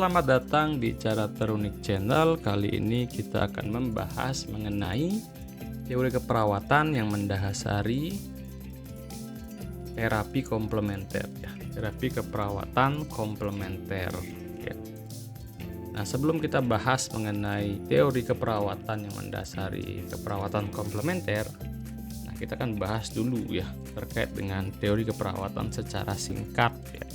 Selamat datang di Cara Terunik Channel. Kali ini kita akan membahas mengenai teori keperawatan yang mendasari terapi komplementer ya. Terapi keperawatan komplementer ya. Nah, sebelum kita bahas mengenai teori keperawatan yang mendasari keperawatan komplementer, nah kita akan bahas dulu ya terkait dengan teori keperawatan secara singkat ya.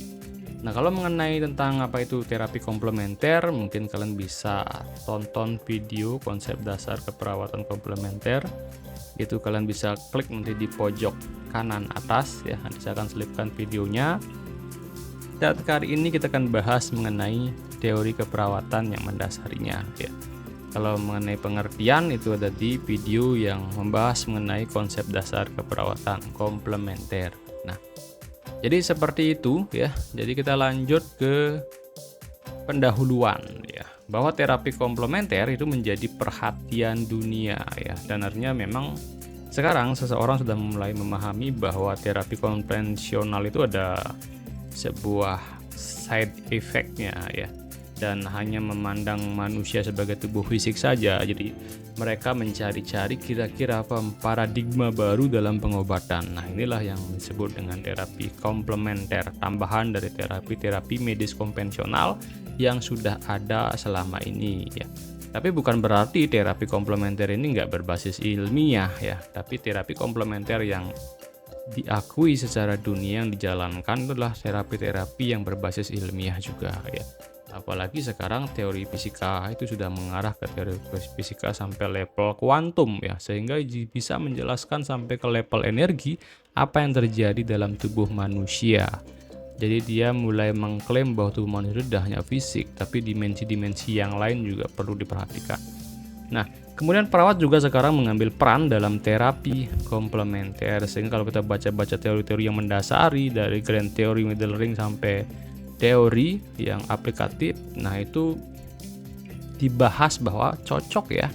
Nah, kalau mengenai tentang apa itu terapi komplementer, mungkin kalian bisa tonton video konsep dasar keperawatan komplementer. Itu kalian bisa klik nanti di pojok kanan atas ya, nanti saya akan selipkan videonya. Dan kali ini kita akan bahas mengenai teori keperawatan yang mendasarinya ya. Kalau mengenai pengertian itu ada di video yang membahas mengenai konsep dasar keperawatan komplementer. Nah, jadi seperti itu ya. Jadi kita lanjut ke pendahuluan ya. Bahwa terapi komplementer itu menjadi perhatian dunia ya. Dan artinya memang sekarang seseorang sudah mulai memahami bahwa terapi konvensional itu ada sebuah side effect-nya ya. Dan hanya memandang manusia sebagai tubuh fisik saja. Jadi mereka mencari-cari kira-kira apa paradigma baru dalam pengobatan. Nah, inilah yang disebut dengan terapi komplementer, tambahan dari terapi-terapi medis konvensional yang sudah ada selama ini ya. Tapi bukan berarti terapi komplementer ini nggak berbasis ilmiah ya. Tapi terapi komplementer yang diakui secara dunia yang dijalankan adalah terapi-terapi yang berbasis ilmiah juga ya. Apalagi sekarang teori fisika itu sudah mengarah ke teori fisika sampai level kuantum ya, sehingga bisa menjelaskan sampai ke level energi apa yang terjadi dalam tubuh manusia. Jadi dia mulai mengklaim bahwa tubuh manusia itu tidak hanya fisik, tapi dimensi-dimensi yang lain juga perlu diperhatikan. Nah, kemudian perawat juga sekarang mengambil peran dalam terapi komplementer, sehingga kalau kita baca-baca teori-teori yang mendasari dari grand theory, middle ring sampai teori yang aplikatif, nah itu dibahas bahwa cocok ya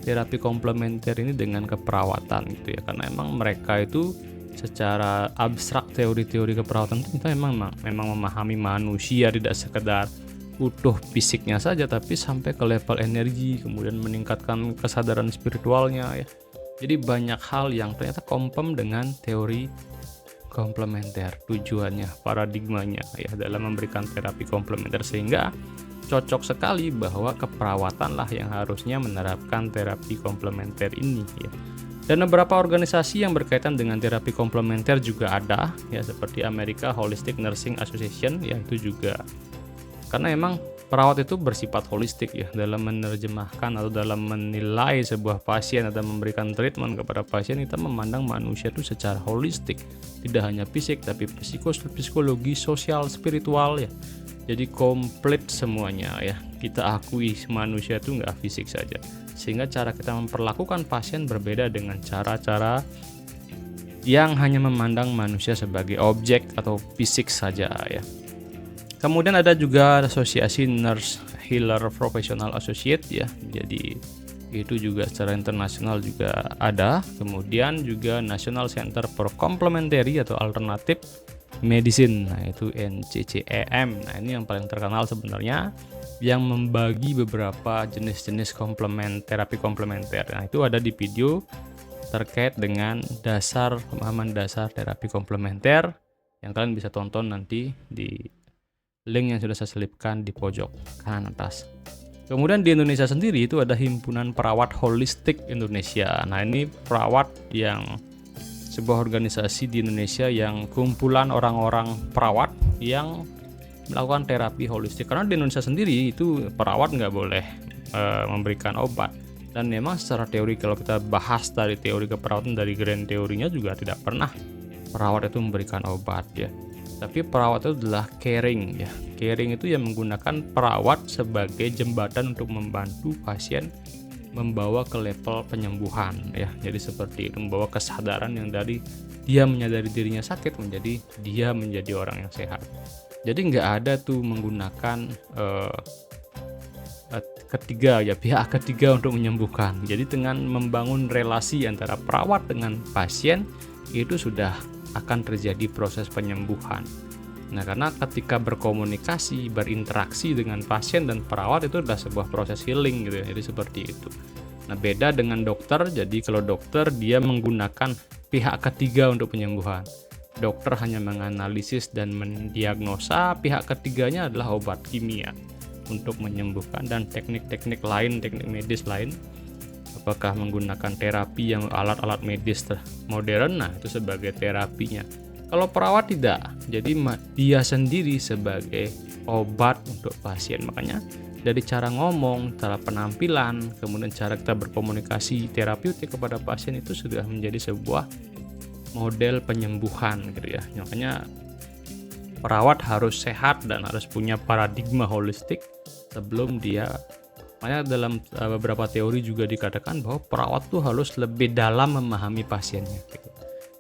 terapi komplementer ini dengan keperawatan gitu ya, karena emang mereka itu secara abstrak teori-teori keperawatan itu kita memang memahami manusia tidak sekedar utuh fisiknya saja, tapi sampai ke level energi, kemudian meningkatkan kesadaran spiritualnya ya. Jadi banyak hal yang ternyata kompem dengan teori komplementer, tujuannya, paradigmanya ya dalam memberikan terapi komplementer, sehingga cocok sekali bahwa keperawatanlah yang harusnya menerapkan terapi komplementer ini ya. Dan beberapa organisasi yang berkaitan dengan terapi komplementer juga ada ya, seperti American Holistic Nursing Association ya, itu juga karena emang perawat itu bersifat holistik ya dalam menerjemahkan atau dalam menilai sebuah pasien atau memberikan treatment kepada pasien. Kita memandang manusia itu secara holistik, tidak hanya fisik tapi psikologi, sosial, spiritual ya. Jadi komplit semuanya ya. Kita akui manusia itu nggak fisik saja, sehingga cara kita memperlakukan pasien berbeda dengan cara-cara yang hanya memandang manusia sebagai objek atau fisik saja ya. Kemudian ada juga asosiasi Nurse Healer Professional Associate ya. Jadi itu juga secara internasional juga ada. Kemudian juga National Center for Complementary atau Alternative Medicine. Nah, itu NCCEM. Nah, ini yang paling terkenal sebenarnya, yang membagi beberapa jenis-jenis terapi komplementer. Nah, itu ada di video terkait dengan pemahaman dasar terapi komplementer yang kalian bisa tonton nanti di link yang sudah saya selipkan di pojok kanan atas. Kemudian di Indonesia sendiri itu ada Himpunan Perawat Holistik Indonesia. Nah, ini perawat yang sebuah organisasi di Indonesia yang kumpulan orang-orang perawat yang melakukan terapi holistik. Karena di Indonesia sendiri itu perawat nggak boleh memberikan obat. Dan memang secara teori kalau kita bahas dari teori keperawatan dari grand teorinya juga tidak pernah perawat itu memberikan obat ya. Tapi perawat itu adalah caring ya. Caring itu yang menggunakan perawat sebagai jembatan untuk membantu pasien membawa ke level penyembuhan ya. Jadi seperti itu, membawa kesadaran yang dari dia menyadari dirinya sakit menjadi dia menjadi orang yang sehat. Jadi nggak ada tuh menggunakan ketiga ya, pihak ketiga untuk menyembuhkan. Jadi dengan membangun relasi antara perawat dengan pasien itu sudah akan terjadi proses penyembuhan. Nah, karena ketika berkomunikasi, berinteraksi dengan pasien dan perawat itu adalah sebuah proses healing gitu ya. Jadi seperti itu. Nah, beda dengan dokter. Jadi kalau dokter dia menggunakan pihak ketiga untuk penyembuhan. Dokter hanya menganalisis dan mendiagnosa, pihak ketiganya adalah obat kimia untuk menyembuhkan dan teknik-teknik lain, teknik medis lain. Apakah menggunakan terapi yang alat-alat medis modern, nah itu sebagai terapinya. Kalau perawat tidak, jadi dia sendiri sebagai obat untuk pasien. Makanya dari cara ngomong, cara penampilan, kemudian cara kita berkomunikasi terapeutik kepada pasien itu sudah menjadi sebuah model penyembuhan gitu ya. Makanya perawat harus sehat dan harus punya paradigma holistik sebelum dia. Makanya dalam beberapa teori juga dikatakan bahwa perawat tuh harus lebih dalam memahami pasiennya gitu.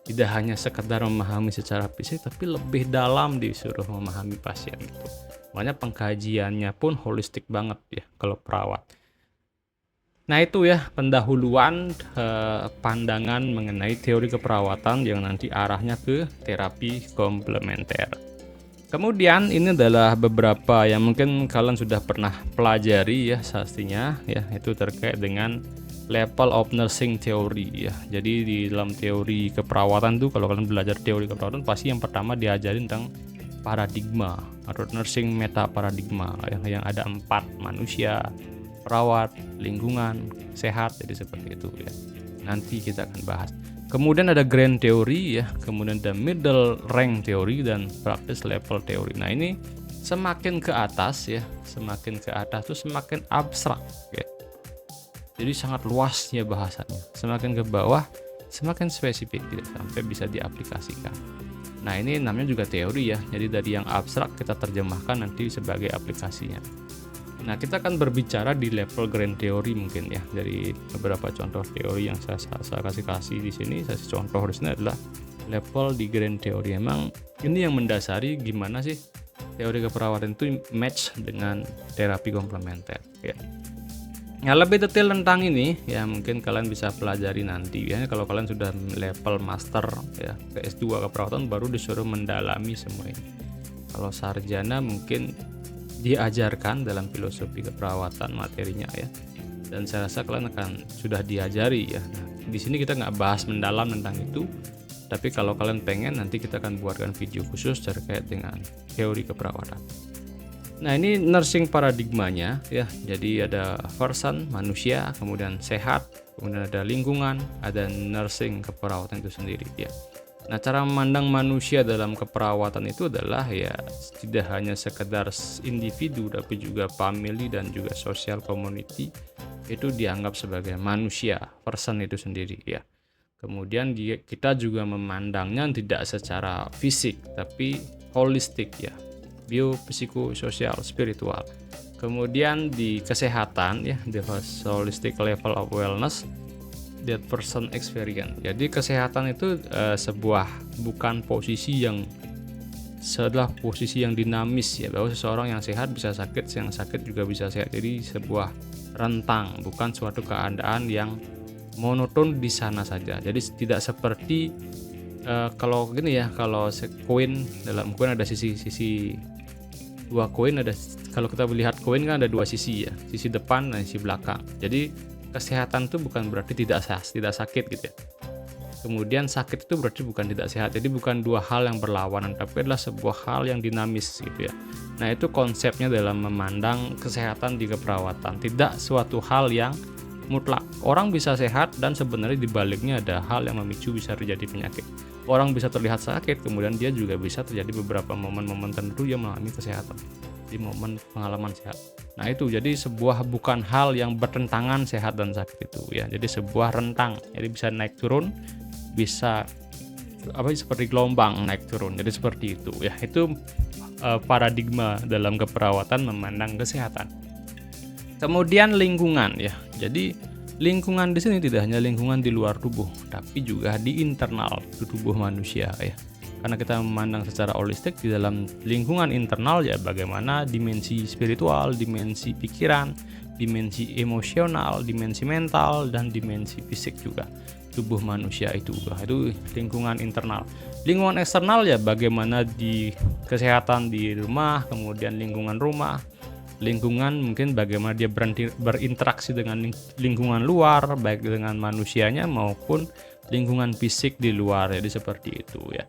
Tidak hanya sekedar memahami secara fisik, tapi lebih dalam disuruh memahami pasien gitu. Makanya pengkajiannya pun holistik banget ya kalau perawat. Nah itu ya pendahuluan pandangan mengenai teori keperawatan yang nanti arahnya ke terapi komplementer. Kemudian ini adalah beberapa yang mungkin kalian sudah pernah pelajari ya pastinya ya, itu terkait dengan level of nursing teori ya. Jadi di dalam teori keperawatan tuh kalau kalian belajar teori keperawatan pasti yang pertama diajarin tentang paradigma atau nursing meta paradigma yang ada 4, manusia, perawat, lingkungan, sehat, jadi seperti itu ya. Nanti kita akan bahas. Kemudian ada grand teori ya, kemudian ada middle rank teori dan practice level teori. Nah, ini semakin ke atas ya, semakin ke atas tuh semakin abstrak ya. Jadi sangat luas ya bahasanya. Semakin ke bawah semakin spesifik ya, sampai bisa diaplikasikan. Nah, ini namanya juga teori ya. Jadi dari yang abstrak kita terjemahkan nanti sebagai aplikasinya. Nah, kita akan berbicara di level grand teori mungkin ya, dari beberapa contoh teori yang saya kasih di sini. Saya contoh di sini adalah level di grand teori. Emang ini yang mendasari gimana sih teori keperawatan itu match dengan terapi komplementer ya. Nah, lebih detail tentang ini ya mungkin kalian bisa pelajari nanti ya. Kalau kalian sudah level master ya, ke S2 keperawatan baru disuruh mendalami semua ini. Kalau sarjana mungkin diajarkan dalam filosofi keperawatan materinya ya, dan saya rasa kalian akan sudah diajari ya. Nah, di sini kita nggak bahas mendalam tentang itu, tapi kalau kalian pengen nanti kita akan buatkan video khusus terkait dengan teori keperawatan. Nah, ini nursing paradigmanya ya. Jadi ada person, manusia, kemudian sehat, kemudian ada lingkungan, ada nursing keperawatan itu sendiri ya. Nah, cara memandang manusia dalam keperawatan itu adalah ya tidak hanya sekedar individu tapi juga family dan juga social community itu dianggap sebagai manusia, person itu sendiri ya. Kemudian kita juga memandangnya tidak secara fisik tapi holistik ya, biopsikososial, spiritual. Kemudian di kesehatan ya, the holistic level of wellness, that person experience. Jadi kesehatan itu sebuah bukan posisi yang setelah posisi yang dinamis ya, bahwa seseorang yang sehat bisa sakit, yang sakit juga bisa sehat. Jadi sebuah rentang, bukan suatu keadaan yang monoton di sana saja. Jadi tidak seperti kalau gini ya, kalau koin, dalam koin ada sisi dua koin, ada kalau kita melihat koin kan ada dua sisi ya, sisi depan dan sisi belakang. Jadi kesehatan itu bukan berarti tidak sakit gitu ya. Kemudian sakit itu berarti bukan tidak sehat. Jadi bukan dua hal yang berlawanan, tapi adalah sebuah hal yang dinamis gitu ya. Nah, itu konsepnya dalam memandang kesehatan di keperawatan. Tidak suatu hal yang mutlak. Orang bisa sehat dan sebenarnya di baliknya ada hal yang memicu bisa terjadi penyakit. Orang bisa terlihat sakit, kemudian dia juga bisa terjadi beberapa momen-momen tertentu yang mengalami kesehatan di momen pengalaman sehat. Nah, itu jadi sebuah bukan hal yang bertentangan sehat dan sakit itu ya. Jadi sebuah rentang. Jadi bisa naik turun, bisa seperti gelombang naik turun. Jadi seperti itu ya. Itu paradigma dalam keperawatan memandang kesehatan. Kemudian lingkungan ya. Jadi lingkungan di sini tidak hanya lingkungan di luar tubuh, tapi juga di internal tubuh manusia ya. Karena kita memandang secara holistik di dalam lingkungan internal ya, bagaimana dimensi spiritual, dimensi pikiran, dimensi emosional, dimensi mental, dan dimensi fisik juga tubuh manusia itu. Itu lingkungan internal. Lingkungan eksternal ya bagaimana di kesehatan di rumah, kemudian lingkungan rumah, lingkungan mungkin bagaimana dia berinteraksi dengan lingkungan luar, baik dengan manusianya maupun lingkungan fisik di luar. Jadi seperti itu ya.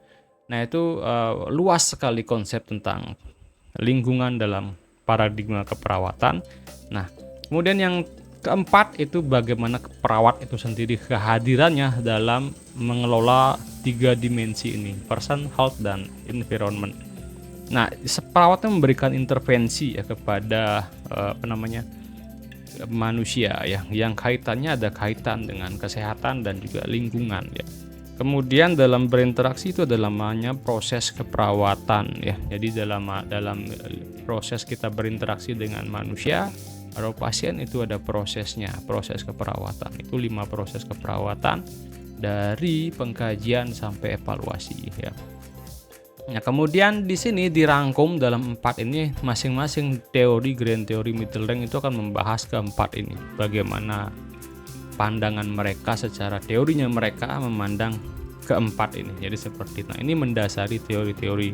Nah itu luas sekali konsep tentang lingkungan dalam paradigma keperawatan. Nah kemudian yang keempat itu bagaimana perawat itu sendiri kehadirannya dalam mengelola 3 dimensi ini, person, health, dan environment. Nah, perawatnya memberikan intervensi ya kepada manusia ya, yang kaitannya ada kaitan dengan kesehatan dan juga lingkungan ya. Kemudian dalam berinteraksi itu adalah namanya proses keperawatan ya. Jadi dalam proses kita berinteraksi dengan manusia atau pasien itu ada prosesnya, proses keperawatan. Itu 5 proses keperawatan dari pengkajian sampai evaluasi ya. Nah, kemudian di sini dirangkum dalam 4 ini masing-masing teori grand teori middle rank itu akan membahas keempat ini. Bagaimana pandangan mereka secara teorinya mereka memandang keempat ini. Jadi seperti itu. Nah, ini mendasari teori-teori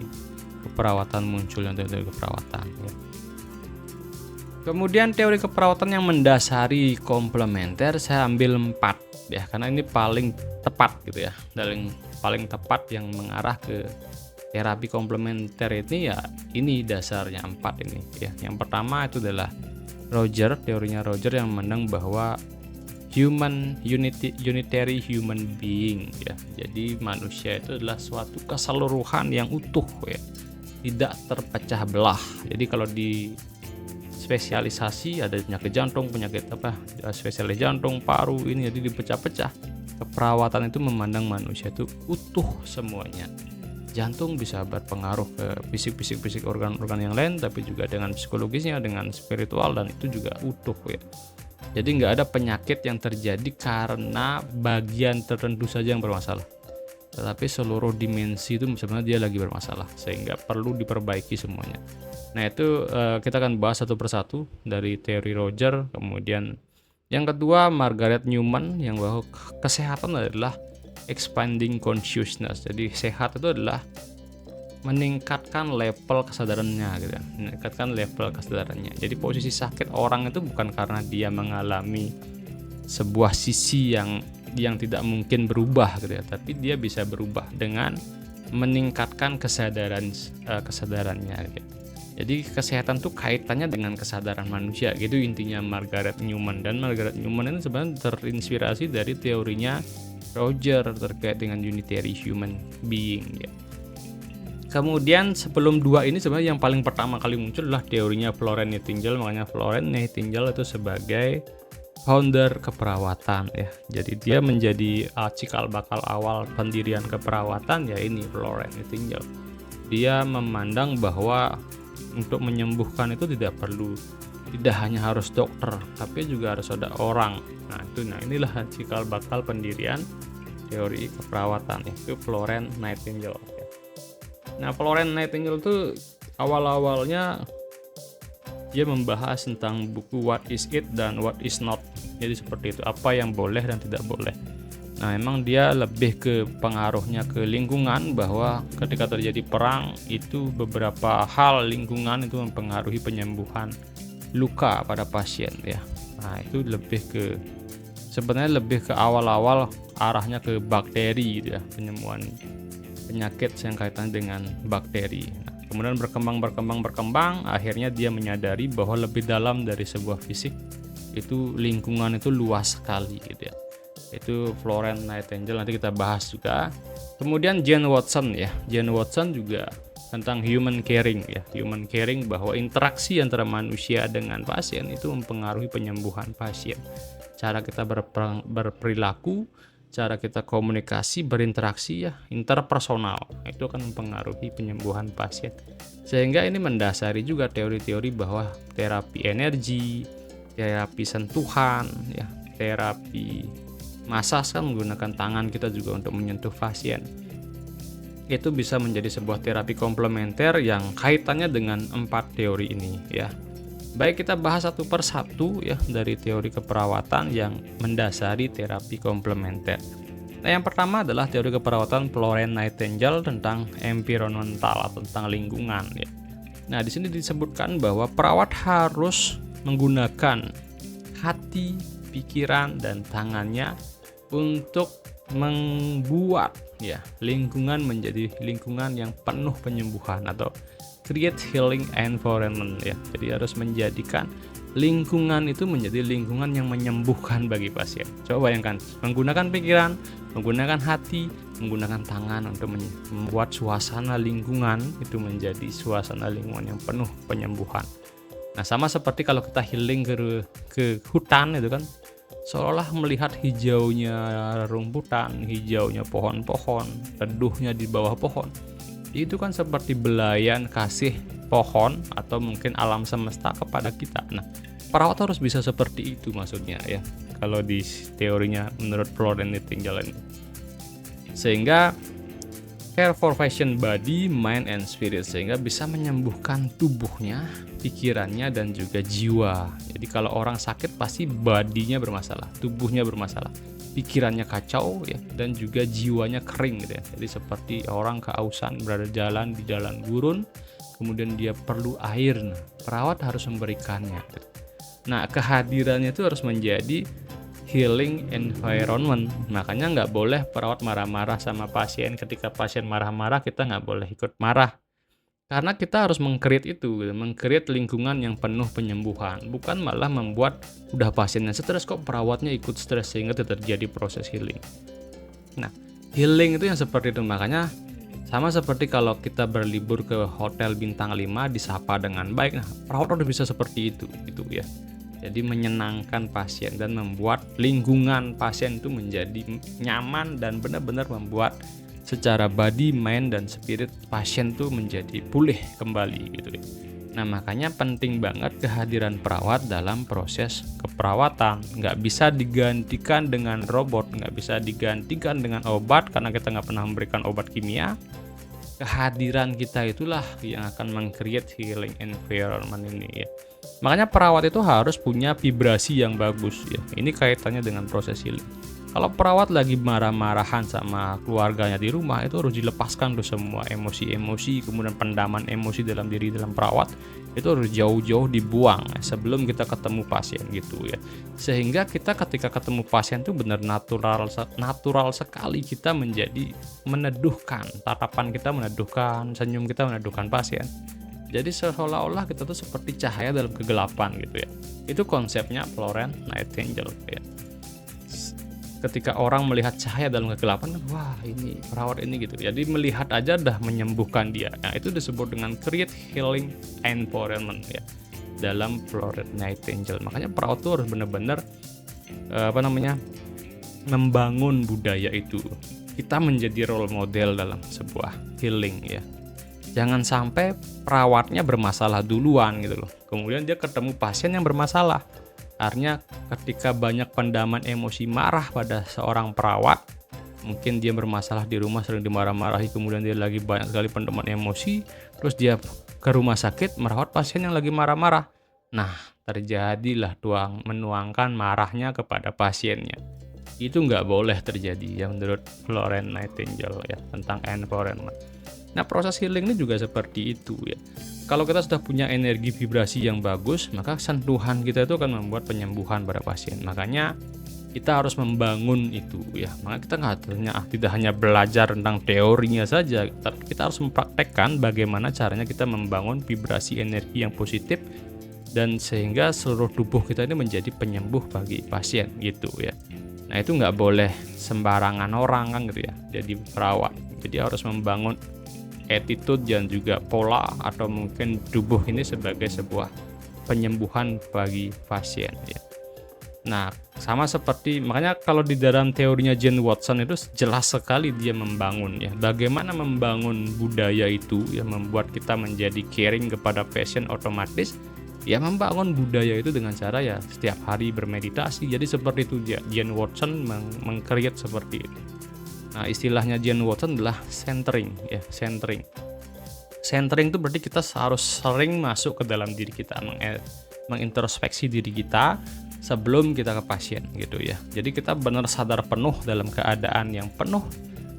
keperawatan munculnya teori keperawatan ya. Kemudian teori keperawatan yang mendasari komplementer saya ambil 4 ya, karena ini paling tepat gitu ya. Dan paling tepat yang mengarah ke terapi komplementer ini ya, ini dasarnya 4 ini ya. Yang pertama itu adalah teorinya Roger yang memandang bahwa unitary human being ya. Jadi manusia itu adalah suatu keseluruhan yang utuh ya, tidak terpecah belah. Jadi kalau di spesialisasi ada penyakit jantung, spesialis jantung, paru, ini jadi dipecah-pecah. Keperawatan itu memandang manusia itu utuh semuanya. Jantung bisa berpengaruh ke fisik organ-organ yang lain, tapi juga dengan psikologisnya, dengan spiritual, dan itu juga utuh ya. Jadi nggak ada penyakit yang terjadi karena bagian tertentu saja yang bermasalah, tetapi seluruh dimensi itu sebenarnya dia lagi bermasalah, sehingga perlu diperbaiki semuanya. Nah itu kita akan bahas satu persatu dari teori Roger. Kemudian yang kedua Margaret Newman yang bahwa kesehatan adalah expanding consciousness. Jadi sehat itu adalah meningkatkan level kesadarannya gitu ya. Meningkatkan level kesadarannya. Jadi posisi sakit orang itu bukan karena dia mengalami sebuah sisi yang tidak mungkin berubah gitu ya, tapi dia bisa berubah dengan meningkatkan kesadarannya gitu. Jadi kesehatan tuh kaitannya dengan kesadaran manusia gitu intinya Margaret Newman. Dan Margaret Newman ini sebenarnya terinspirasi dari teorinya Roger terkait dengan unitary human being ya. Kemudian sebelum 2 ini sebenarnya yang paling pertama kali muncul adalah teorinya Florence Nightingale. Makanya Florence Nightingale itu sebagai founder keperawatan ya. Jadi dia menjadi cikal bakal awal pendirian keperawatan ya, ini Florence Nightingale. Dia memandang bahwa untuk menyembuhkan itu tidak hanya harus dokter, tapi juga harus ada orang. Nah inilah cikal bakal pendirian teori keperawatan itu Florence Nightingale. Nah Florence Nightingale itu awal-awalnya dia membahas tentang buku What is It dan What is Not. Jadi seperti itu, apa yang boleh dan tidak boleh. Nah emang dia lebih ke pengaruhnya ke lingkungan, bahwa ketika terjadi perang itu beberapa hal lingkungan itu mempengaruhi penyembuhan luka pada pasien ya. Nah itu sebenarnya lebih ke awal-awal arahnya ke bakteri gitu ya, penyembuhan penyakit yang kaitan dengan bakteri. Nah, kemudian berkembang, akhirnya dia menyadari bahwa lebih dalam dari sebuah fisik itu lingkungan itu luas sekali gitu ya. Itu Florence Nightingale, nanti kita bahas juga. Kemudian Jane Watson ya. Jane Watson juga tentang human caring ya. Human caring bahwa interaksi antara manusia dengan pasien itu mempengaruhi penyembuhan pasien. Cara kita berperilaku, cara kita komunikasi, berinteraksi ya, interpersonal, itu akan mempengaruhi penyembuhan pasien. Sehingga ini mendasari juga teori-teori bahwa terapi energi, terapi sentuhan ya, terapi massage kan menggunakan tangan kita juga untuk menyentuh pasien. Itu bisa menjadi sebuah terapi komplementer yang kaitannya dengan 4 teori ini ya. Baik, kita bahas satu per satu ya dari teori keperawatan yang mendasari terapi komplementer. Nah, yang pertama adalah teori keperawatan Florence Nightingale tentang environmental atau tentang lingkungan ya. Nah, di sini disebutkan bahwa perawat harus menggunakan hati, pikiran, dan tangannya untuk membuat ya lingkungan menjadi lingkungan yang penuh penyembuhan atau create healing environment ya. Jadi harus menjadikan lingkungan itu menjadi lingkungan yang menyembuhkan bagi pasien. Coba bayangkan, menggunakan pikiran, menggunakan hati, menggunakan tangan untuk membuat suasana lingkungan itu menjadi suasana lingkungan yang penuh penyembuhan. Nah, sama seperti kalau kita healing ke hutan itu kan, seolah melihat hijaunya rumputan, hijaunya pohon-pohon, teduhnya di bawah pohon. Itu kan seperti belayan kasih pohon atau mungkin alam semesta kepada kita. Nah, perawat harus bisa seperti itu maksudnya ya. Kalau di teorinya menurut Florence Nightingale ini. Sehingga care for patient body, mind, and spirit, sehingga bisa menyembuhkan tubuhnya, pikirannya, dan juga jiwa. Jadi kalau orang sakit pasti badinya bermasalah, tubuhnya bermasalah, pikirannya kacau ya, dan juga jiwanya kering gitu ya. Jadi seperti orang kehausan berada di jalan gurun, kemudian dia perlu air. Nah, perawat harus memberikannya. Nah, kehadirannya itu harus menjadi healing environment. Makanya nggak boleh perawat marah-marah sama pasien. Ketika pasien marah-marah, kita nggak boleh ikut marah. Karena kita harus meng-create itu, meng-create lingkungan yang penuh penyembuhan. Bukan malah membuat udah pasiennya stres kok perawatnya ikut stres sehingga terjadi proses healing. Nah, healing itu yang seperti itu. Makanya sama seperti kalau kita berlibur ke hotel bintang 5 disapa dengan baik. Nah, perawat harus bisa seperti itu gitu ya. Jadi menyenangkan pasien dan membuat lingkungan pasien itu menjadi nyaman dan benar-benar membuat secara body, mind, dan spirit pasien tuh menjadi pulih kembali gitu ya. Nah, makanya penting banget kehadiran perawat dalam proses keperawatan. Nggak bisa digantikan dengan robot, nggak bisa digantikan dengan obat karena kita nggak pernah memberikan obat kimia. Kehadiran kita itulah yang akan meng-create healing environment ini ya. Makanya perawat itu harus punya vibrasi yang bagus ya. Ini kaitannya dengan proses healing. Kalau perawat lagi marah-marahan sama keluarganya di rumah, itu harus dilepaskan tuh semua emosi-emosi, kemudian pendaman emosi dalam diri dalam perawat itu harus jauh-jauh dibuang ya, sebelum kita ketemu pasien gitu ya. Sehingga kita ketika ketemu pasien tuh benar natural sekali kita menjadi meneduhkan, tatapan kita meneduhkan, senyum kita meneduhkan pasien. Jadi seolah-olah kita tuh seperti cahaya dalam kegelapan gitu ya. Itu konsepnya Florence Nightingale ya. Ketika orang melihat cahaya dalam kegelapan, wah ini perawat ini gitu. Jadi melihat aja dah menyembuhkan dia. Nah, itu disebut dengan create healing environment ya dalam Florence Nightingale. Makanya perawat tuh harus benar-benar membangun budaya itu. Kita menjadi role model dalam sebuah healing ya. Jangan sampai perawatnya bermasalah duluan gitu loh. Kemudian dia ketemu pasien yang bermasalah. Artinya ketika banyak pendaman emosi marah pada seorang perawat, mungkin dia bermasalah di rumah sering dimarah-marahi, kemudian dia lagi banyak sekali pendaman emosi, terus dia ke rumah sakit merawat pasien yang lagi marah-marah. Nah, terjadilah menuangkan marahnya kepada pasiennya. Itu nggak boleh terjadi ya menurut Florence Nightingale ya tentang environment. Nah, proses healing ini juga seperti itu ya. Kalau kita sudah punya energi vibrasi yang bagus, maka sentuhan kita itu akan membuat penyembuhan pada pasien. Makanya kita harus membangun itu ya. Maka kita tidak hanya belajar tentang teorinya saja, tapi kita harus mempraktekkan bagaimana caranya kita membangun vibrasi energi yang positif dan sehingga seluruh tubuh kita ini menjadi penyembuh bagi pasien gitu ya. Nah, itu nggak boleh sembarangan orang kan gitu ya. Jadi perawat. Jadi harus membangun attitude dan juga pola atau mungkin tubuh ini sebagai sebuah penyembuhan bagi pasien ya. Nah, sama seperti makanya kalau di dalam teorinya Jane Watson itu jelas sekali dia membangun ya bagaimana membangun budaya itu ya membuat kita menjadi caring kepada pasien otomatis ya membangun budaya itu dengan cara ya setiap hari bermeditasi. Jadi seperti itu Jane Watson meng-create seperti itu. Nah, istilahnya Jane Watson adalah centering ya, centering. Centering itu berarti kita harus sering masuk ke dalam diri kita, mengintrospeksi diri kita sebelum kita ke pasien gitu ya. Jadi kita benar sadar penuh dalam keadaan yang penuh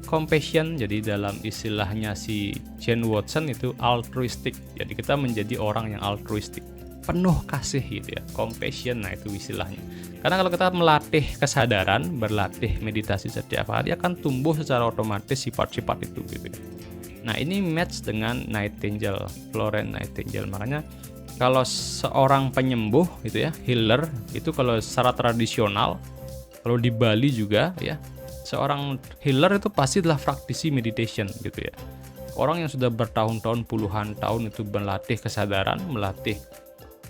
compassion. Jadi dalam istilahnya si Jane Watson itu altruistic. Jadi kita menjadi orang yang altruistic, penuh kasih gitu ya, compassion. Nah itu istilahnya. Karena kalau kita melatih kesadaran, berlatih meditasi setiap hari, akan tumbuh secara otomatis sifat-sifat itu gitu ya. Nah ini match dengan Nightingale, Florence Nightingale. Makanya kalau seorang penyembuh gitu ya, healer, itu kalau secara tradisional, kalau di Bali juga ya, seorang healer itu pasti adalah praktisi meditation gitu ya. Orang yang sudah bertahun-tahun, puluhan tahun itu melatih kesadaran, melatih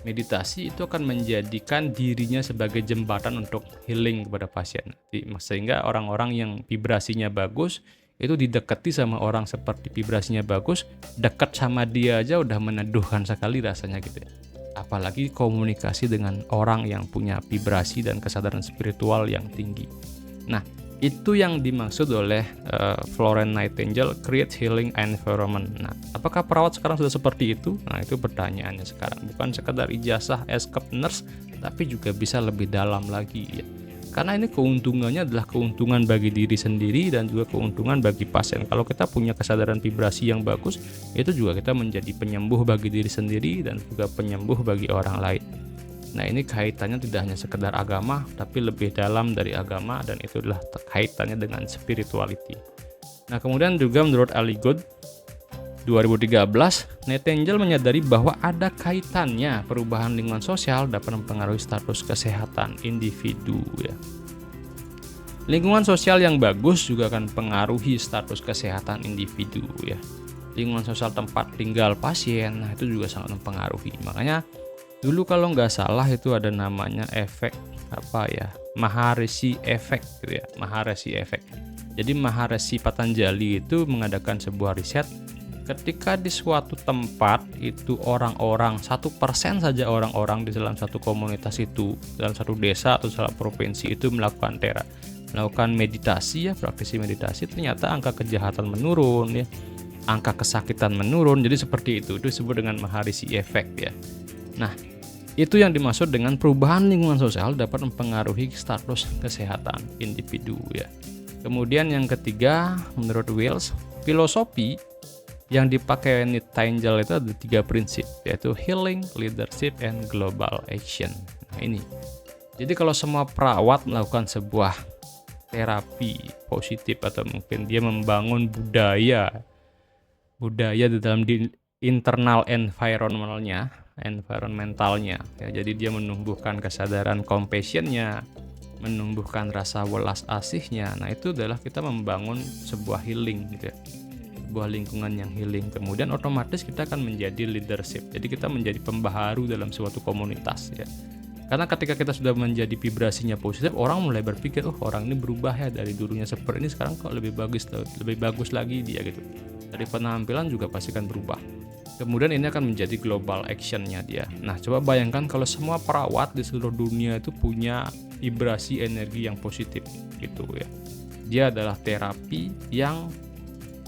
meditasi, itu akan menjadikan dirinya sebagai jembatan untuk healing kepada pasien. Sehingga orang-orang yang vibrasinya bagus itu didekati sama orang seperti vibrasinya bagus, dekat sama dia aja udah meneduhkan sekali rasanya gitu ya. Apalagi komunikasi dengan orang yang punya vibrasi dan kesadaran spiritual yang tinggi. Nah, itu yang dimaksud oleh Florence Nightingale, create healing environment. Nah, apakah perawat sekarang sudah seperti itu? Nah, itu pertanyaannya sekarang. Bukan sekedar ijazah escape nurse, tapi juga bisa lebih dalam lagi ya. Karena ini keuntungannya adalah keuntungan bagi diri sendiri dan juga keuntungan bagi pasien. Kalau kita punya kesadaran vibrasi yang bagus, itu juga kita menjadi penyembuh bagi diri sendiri dan juga penyembuh bagi orang lain. Nah ini kaitannya tidak hanya sekedar agama, tapi lebih dalam dari agama, dan itu adalah kaitannya dengan spirituality. Nah kemudian juga menurut Alligood 2013, Nightingale menyadari bahwa ada kaitannya perubahan lingkungan sosial dapat mempengaruhi status kesehatan individu ya. Lingkungan sosial yang bagus juga akan mempengaruhi status kesehatan individu ya. Lingkungan sosial tempat tinggal pasien, nah itu juga sangat mempengaruhi. Makanya dulu kalau nggak salah itu ada namanya efek Maharishi efek gitu ya, Maharishi efek. Jadi Maharishi Patanjali itu mengadakan sebuah riset. Ketika di suatu tempat itu orang-orang 1% saja orang-orang di dalam satu komunitas itu, dalam satu desa atau salah provinsi itu melakukan meditasi ya, praktisi meditasi, ternyata angka kejahatan menurun ya, angka kesakitan menurun. Jadi seperti itu disebut dengan Maharishi efek ya. Nah, itu yang dimaksud dengan perubahan lingkungan sosial dapat mempengaruhi status kesehatan individu ya. Kemudian yang ketiga, menurut Wells, filosofi yang dipakai Nightingale itu ada 3 prinsip, yaitu healing, leadership, and global action. Nah ini. Jadi kalau semua perawat melakukan sebuah terapi positif atau mungkin dia membangun budaya di dalam internal environmentalnya ya, jadi dia menumbuhkan kesadaran compassionnya, menumbuhkan rasa welas asihnya. Nah itu adalah kita membangun sebuah healing gitu ya, sebuah lingkungan yang healing. Kemudian otomatis kita akan menjadi leadership, jadi kita menjadi pembaharu dalam suatu komunitas ya. Karena ketika kita sudah menjadi vibrasinya positif, orang mulai berpikir, oh orang ini berubah ya, dari dulunya seperti ini sekarang kok lebih bagus lagi dia gitu. Dari penampilan juga pasti akan berubah. Kemudian ini akan menjadi global actionnya dia. Nah coba bayangkan kalau semua perawat di seluruh dunia itu punya vibrasi energi yang positif gitu ya. Dia adalah terapi yang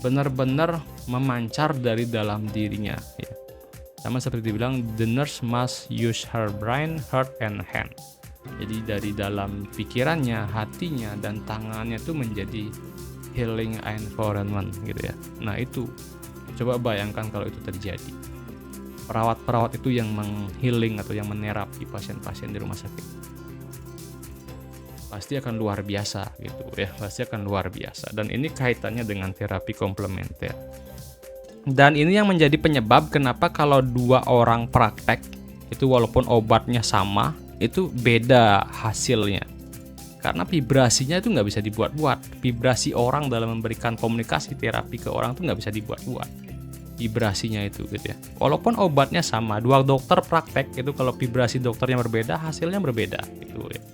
benar-benar memancar dari dalam dirinya ya. Sama seperti dibilang, the nurse must use her brain, heart, and hand. Jadi dari dalam pikirannya, hatinya, dan tangannya itu menjadi healing environment gitu ya. Nah itu coba bayangkan kalau itu terjadi, perawat-perawat itu yang menghealing atau yang menerapi pasien-pasien di rumah sakit, pasti akan luar biasa gitu ya, pasti akan luar biasa. Dan ini kaitannya dengan terapi komplementer. Dan ini yang menjadi penyebab kenapa kalau 2 orang praktek itu walaupun obatnya sama, itu beda hasilnya. Karena vibrasinya itu nggak bisa dibuat-buat. Vibrasi orang dalam memberikan komunikasi terapi ke orang itu nggak bisa dibuat-buat. Vibrasinya itu gitu ya. Walaupun obatnya sama, 2 dokter praktek itu kalau vibrasi dokternya berbeda, hasilnya berbeda gitu ya.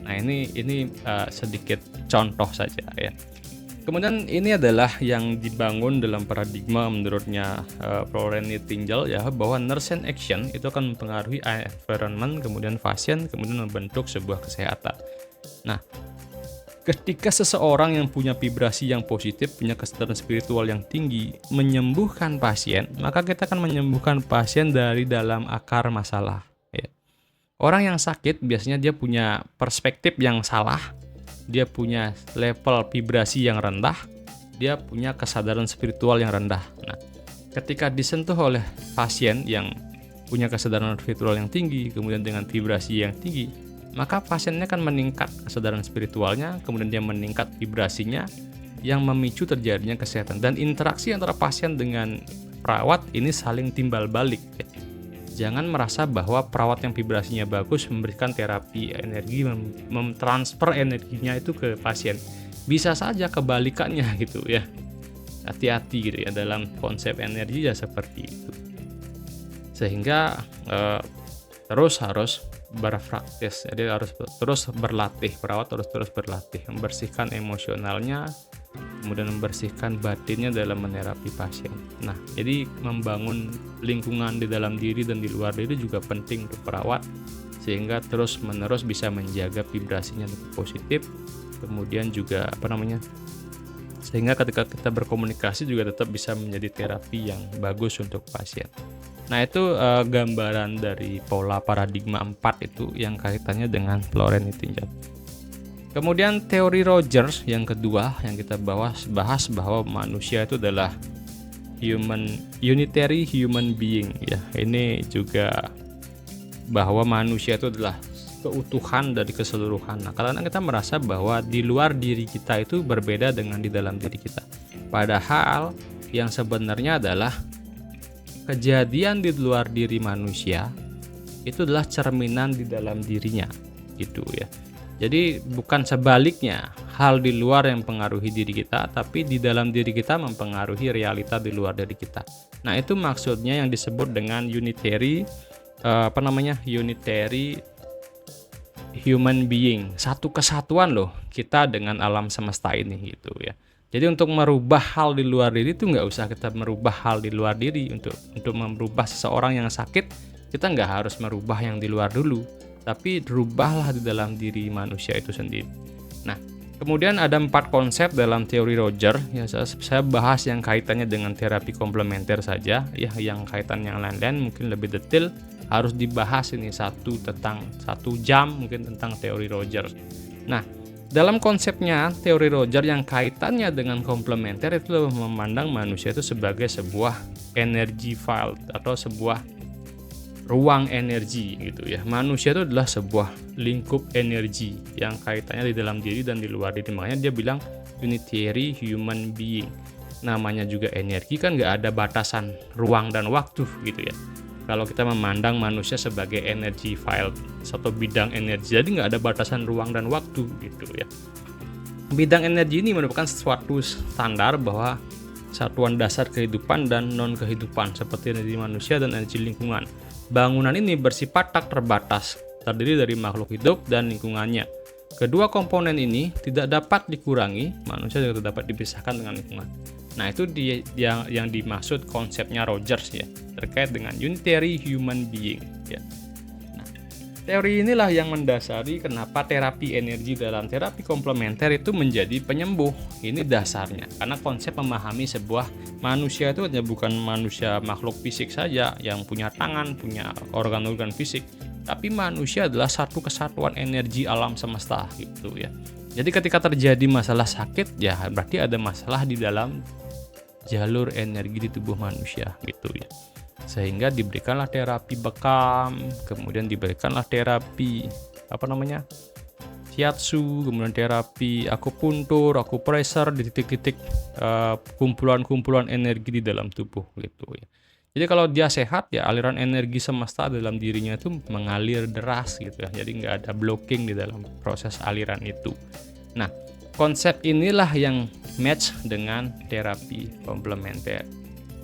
Nah ini sedikit contoh saja ya. Kemudian ini adalah yang dibangun dalam paradigma menurutnya Florence Nightingale ya, bahwa nurse and action itu akan mempengaruhi environment, kemudian pasien, kemudian membentuk sebuah kesehatan. Nah, ketika seseorang yang punya vibrasi yang positif, punya kesadaran spiritual yang tinggi, menyembuhkan pasien, maka kita akan menyembuhkan pasien dari dalam akar masalah ya. Orang yang sakit biasanya dia punya perspektif yang salah, dia punya level vibrasi yang rendah, dia punya kesadaran spiritual yang rendah. Nah, ketika disentuh oleh pasien yang punya kesadaran spiritual yang tinggi, kemudian dengan vibrasi yang tinggi, maka pasiennya akan meningkat kesadaran spiritualnya, kemudian dia meningkat vibrasinya, yang memicu terjadinya kesehatan. Dan interaksi antara pasien dengan perawat ini saling timbal balik. Jangan merasa bahwa perawat yang vibrasinya bagus memberikan terapi energi, mentransfer energinya itu ke pasien. Bisa saja kebalikannya gitu ya. Hati-hati gitu ya dalam konsep energi ya seperti itu. Sehingga terus harus berpraktis, jadi harus terus berlatih, perawat terus berlatih, membersihkan emosionalnya, kemudian membersihkan batinnya dalam menerapi pasien. Nah, jadi membangun lingkungan di dalam diri dan di luar diri juga penting untuk perawat, sehingga terus-menerus bisa menjaga vibrasinya lebih positif, kemudian juga sehingga ketika kita berkomunikasi juga tetap bisa menjadi terapi yang bagus untuk pasien. Nah, itu gambaran dari pola paradigma 4 itu yang kaitannya dengan Florence Nightingale. Kemudian teori Rogers yang kedua yang kita bahas bahwa manusia itu adalah unitary human being ya. Ini juga bahwa manusia itu adalah keutuhan dari keseluruhan. Nah, karena kita merasa bahwa di luar diri kita itu berbeda dengan di dalam diri kita. Padahal yang sebenarnya adalah kejadian di luar diri manusia itu adalah cerminan di dalam dirinya gitu ya. Jadi bukan sebaliknya, hal di luar yang mempengaruhi diri kita, tapi di dalam diri kita mempengaruhi realita di luar dari kita. Nah, itu maksudnya yang disebut dengan unitary human being. Satu kesatuan loh kita dengan alam semesta ini gitu ya. Jadi untuk merubah hal di luar diri itu nggak usah kita merubah hal di luar diri. Untuk merubah seseorang yang sakit, kita nggak harus merubah yang di luar dulu, tapi rubahlah di dalam diri manusia itu sendiri. Nah, kemudian ada 4 konsep dalam teori Roger. Ya, saya bahas yang kaitannya dengan terapi komplementer saja. Ya, yang kaitan yang lain-lain mungkin lebih detail harus dibahas ini satu jam mungkin tentang teori Roger. Nah, dalam konsepnya teori Roger yang kaitannya dengan komplementer itu memandang manusia itu sebagai sebuah energy field atau sebuah ruang energi gitu ya. Manusia itu adalah sebuah lingkup energi yang kaitannya di dalam diri dan di luar diri. Makanya dia bilang unitary human being. Namanya juga energi kan nggak ada batasan ruang dan waktu gitu ya. Kalau kita memandang manusia sebagai energy field, satu bidang energi, jadi nggak ada batasan ruang dan waktu gitu ya. Bidang energi ini merupakan suatu standar bahwa satuan dasar kehidupan dan non kehidupan seperti energi manusia dan energi lingkungan. Bangunan ini bersifat tak terbatas, terdiri dari makhluk hidup dan lingkungannya. Kedua komponen ini tidak dapat dikurangi, manusia juga tidak dapat dipisahkan dengan lingkungan. Nah, itu yang dimaksud konsepnya Rogers ya, terkait dengan unitary human being ya. Nah, teori inilah yang mendasari kenapa terapi energi dalam terapi komplementer itu menjadi penyembuh. Ini dasarnya, karena konsep memahami sebuah manusia itu hanya bukan manusia makhluk fisik saja yang punya tangan, punya organ-organ fisik, tapi manusia adalah satu kesatuan energi alam semesta gitu ya. Jadi ketika terjadi masalah sakit ya berarti ada masalah di dalam jalur energi di tubuh manusia gitu ya. Sehingga diberikanlah terapi bekam, kemudian diberikanlah terapi shiatsu, kemudian terapi akupuntur, akupressor di titik-titik kumpulan-kumpulan energi di dalam tubuh gitu ya. Jadi kalau dia sehat ya aliran energi semesta dalam dirinya itu mengalir deras gitu ya. Jadi nggak ada blocking di dalam proses aliran itu. Nah, konsep inilah yang match dengan terapi komplementer.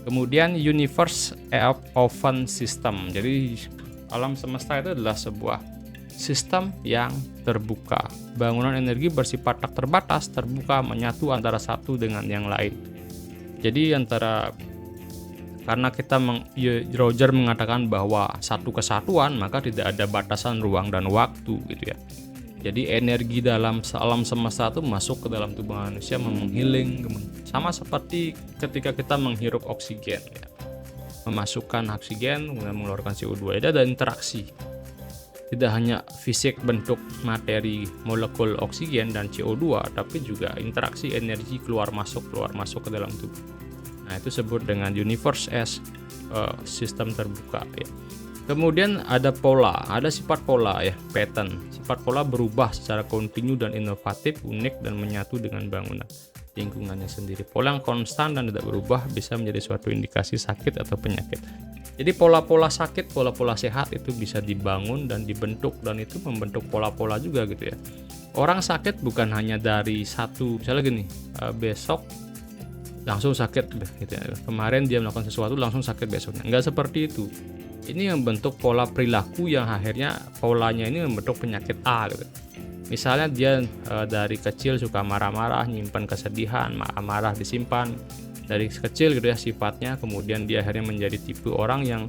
Kemudian universe of open system. Jadi alam semesta itu adalah sebuah sistem yang terbuka. Bangunan energi bersifat tak terbatas, terbuka, menyatu antara satu dengan yang lain. Jadi karena Roger mengatakan bahwa satu kesatuan, maka tidak ada batasan ruang dan waktu gitu ya. Jadi energi dalam alam semesta itu masuk ke dalam tubuh manusia, menghealing, sama seperti ketika kita menghirup oksigen ya. Memasukkan oksigen, kemudian mengeluarkan CO2, ada interaksi. tidak hanya fisik bentuk materi molekul oksigen dan CO2, tapi juga interaksi energi keluar masuk ke dalam tubuh. Nah, itu disebut dengan universe as sistem terbuka ya. Kemudian ada pola, ada sifat pola ya, pattern. Sifat pola berubah secara kontinu dan inovatif, unik dan menyatu dengan bangunan lingkungannya sendiri. Pola yang konstan dan tidak berubah bisa menjadi suatu indikasi sakit atau penyakit. Jadi pola-pola sakit, pola-pola sehat itu bisa dibangun dan dibentuk, dan itu membentuk pola-pola juga gitu ya. Orang sakit bukan hanya dari satu, misalnya gini, besok langsung sakit gitu ya. Kemarin dia melakukan sesuatu langsung sakit besoknya. Enggak seperti itu. Ini membentuk pola perilaku yang akhirnya polanya ini membentuk penyakit A gitu. Misalnya dia dari kecil suka marah-marah, nyimpan kesedihan, marah-marah disimpan dari kecil gitu ya sifatnya, kemudian dia akhirnya menjadi tipe orang yang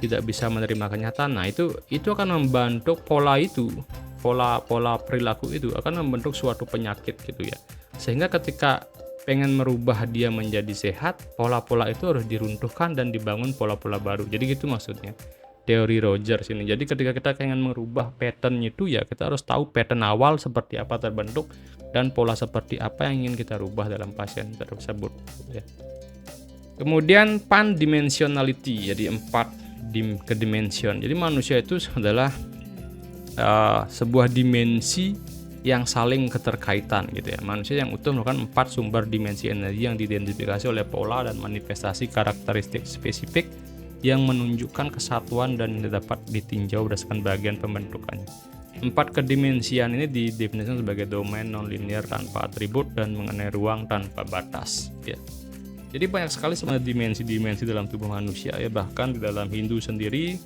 tidak bisa menerima kenyataan. Nah, itu akan membentuk pola itu, pola perilaku itu akan membentuk suatu penyakit gitu ya. Sehingga ketika pengen merubah dia menjadi sehat, pola-pola itu harus diruntuhkan dan dibangun pola-pola baru. Jadi gitu maksudnya teori Rogers ini. Jadi ketika kita pengen merubah pattern itu ya kita harus tahu pattern awal seperti apa terbentuk dan pola seperti apa yang ingin kita rubah dalam pasien tersebut ya. Kemudian pandimensionality, jadi 4 kedimension. Jadi manusia itu adalah sebuah dimensi yang saling keterkaitan gitu ya. Manusia yang utuh merupakan 4 sumber dimensi energi yang diidentifikasi oleh pola dan manifestasi karakteristik spesifik yang menunjukkan kesatuan dan dapat ditinjau berdasarkan bagian pembentukannya. 4 kedimensian ini didefinisikan sebagai domain non-linear tanpa atribut dan mengenai ruang tanpa batas ya. Jadi banyak sekali sebenarnya dimensi-dimensi dalam tubuh manusia ya. Bahkan di dalam Hindu sendiri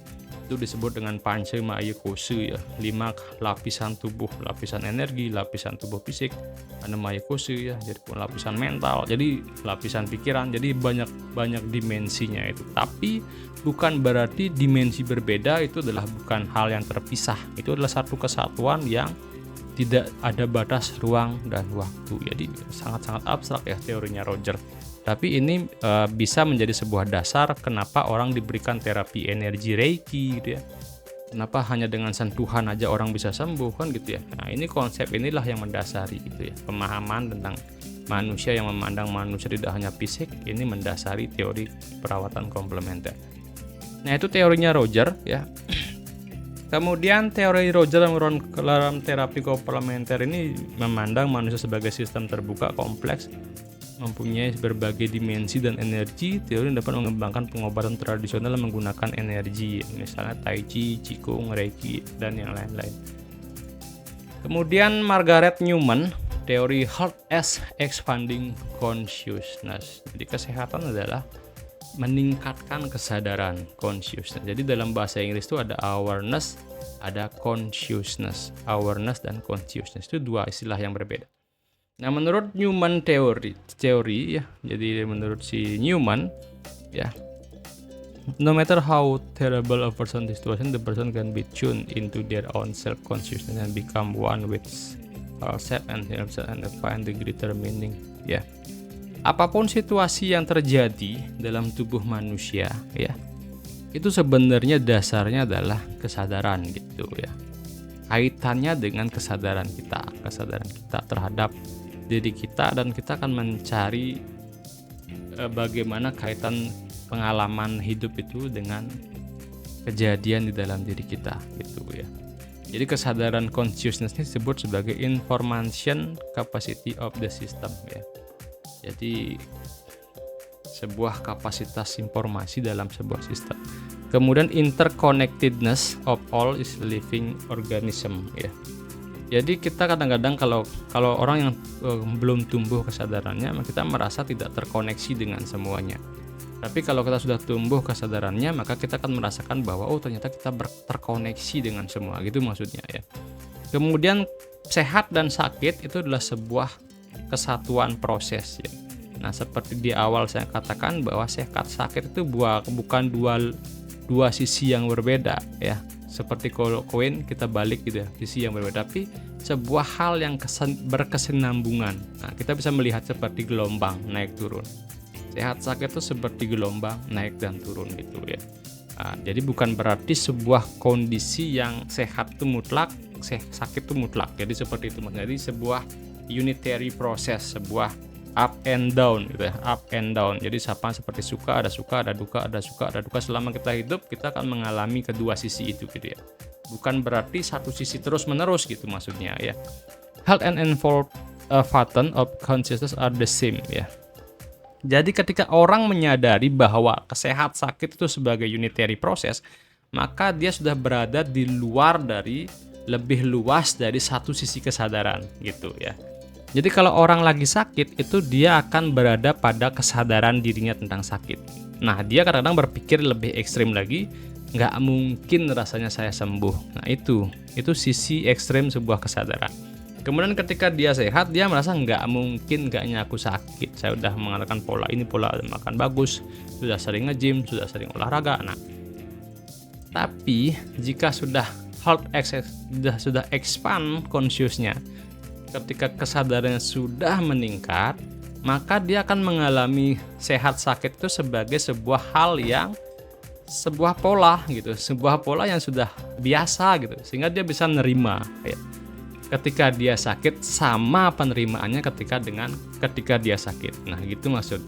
itu disebut dengan Panca Maya Kosha ya, 5 lapisan tubuh, lapisan energi, lapisan tubuh fisik, ada Maya Kosha ya, jadi lapisan mental, jadi lapisan pikiran, jadi banyak dimensinya itu. Tapi bukan berarti dimensi berbeda itu adalah bukan hal yang terpisah. Itu adalah satu kesatuan yang tidak ada batas ruang dan waktu. Jadi sangat-sangat abstrak ya teorinya Roger. Tapi ini bisa menjadi sebuah dasar kenapa orang diberikan terapi energi Reiki gitu ya. Kenapa hanya dengan sentuhan aja orang bisa sembuh kan gitu ya. Nah, ini konsep inilah yang mendasari gitu ya. Pemahaman tentang manusia yang memandang manusia tidak hanya fisik, ini mendasari teori perawatan komplementer. Nah, itu teorinya Roger ya. Kemudian teori Roger dalam terapi komplementer ini memandang manusia sebagai sistem terbuka kompleks, mempunyai berbagai dimensi dan energi. Teori dapat mengembangkan pengobatan tradisional menggunakan energi, misalnya Tai Chi, Qigong, Reiki, dan yang lain-lain. Kemudian Margaret Newman, teori Health as Expanding Consciousness. Jadi kesehatan adalah meningkatkan kesadaran, consciousness. Jadi dalam bahasa Inggris itu ada awareness, ada consciousness. Awareness dan consciousness itu 2 istilah yang berbeda. Nah, menurut Newman teori ya, jadi menurut si Newman ya, no matter how terrible a person's situation, the person can be tuned into their own self-consciousness and become one with self and himself and find the greater meaning ya. Apapun situasi yang terjadi dalam tubuh manusia ya, itu sebenarnya dasarnya adalah kesadaran gitu ya. Kaitannya dengan kesadaran kita terhadap diri kita, dan kita akan mencari bagaimana kaitan pengalaman hidup itu dengan kejadian di dalam diri kita gitu ya. Jadi kesadaran consciousness ini disebut sebagai information capacity of the system ya. Jadi sebuah kapasitas informasi dalam sebuah sistem. Kemudian interconnectedness of all is living organism ya. Jadi kita kadang-kadang kalau orang yang belum tumbuh kesadarannya, kita merasa tidak terkoneksi dengan semuanya. Tapi kalau kita sudah tumbuh kesadarannya, maka kita akan merasakan bahwa ternyata kita terkoneksi dengan semua, gitu maksudnya ya. Kemudian sehat dan sakit itu adalah sebuah kesatuan proses ya. Nah, seperti di awal saya katakan bahwa sehat sakit itu bukan dua sisi yang berbeda ya. Seperti koin kita balik gitu ya, sisi yang berbeda, tapi sebuah hal yang berkesinambungan. Nah, kita bisa melihat seperti gelombang naik turun. Sehat sakit itu seperti gelombang naik dan turun gitu ya. Jadi bukan berarti sebuah kondisi yang sehat itu mutlak, sakit itu mutlak. Jadi seperti itu. Jadi sebuah unitary process, sebuah up and down gitu ya, up and down. Jadi seperti suka, ada duka, ada suka, ada duka. Selama kita hidup, kita akan mengalami kedua sisi itu gitu ya. Bukan berarti satu sisi terus-menerus gitu maksudnya ya. Health and involved pattern of consciousness are the same ya. Jadi ketika orang menyadari bahwa sehat sakit itu sebagai unitary process, maka dia sudah berada di luar dari, lebih luas dari satu sisi kesadaran gitu ya. Jadi kalau orang lagi sakit itu dia akan berada pada kesadaran dirinya tentang sakit. Nah dia kadang-kadang berpikir lebih ekstrim lagi, nggak mungkin rasanya saya sembuh. Nah itu sisi ekstrim sebuah kesadaran. Kemudian ketika dia sehat, dia merasa nggak mungkin kayaknya aku sakit. Saya udah mengadakan pola makan bagus, sudah sering nge-gym, sudah sering olahraga. Nah, tapi jika sudah sudah expand consciousnya, ketika kesadarannya sudah meningkat, maka dia akan mengalami sehat sakit itu sebagai sebuah hal yang sebuah pola gitu, sebuah pola yang sudah biasa gitu, sehingga dia bisa menerima ya. Ketika dia sakit sama penerimaannya ketika dia sakit. Nah, gitu maksud.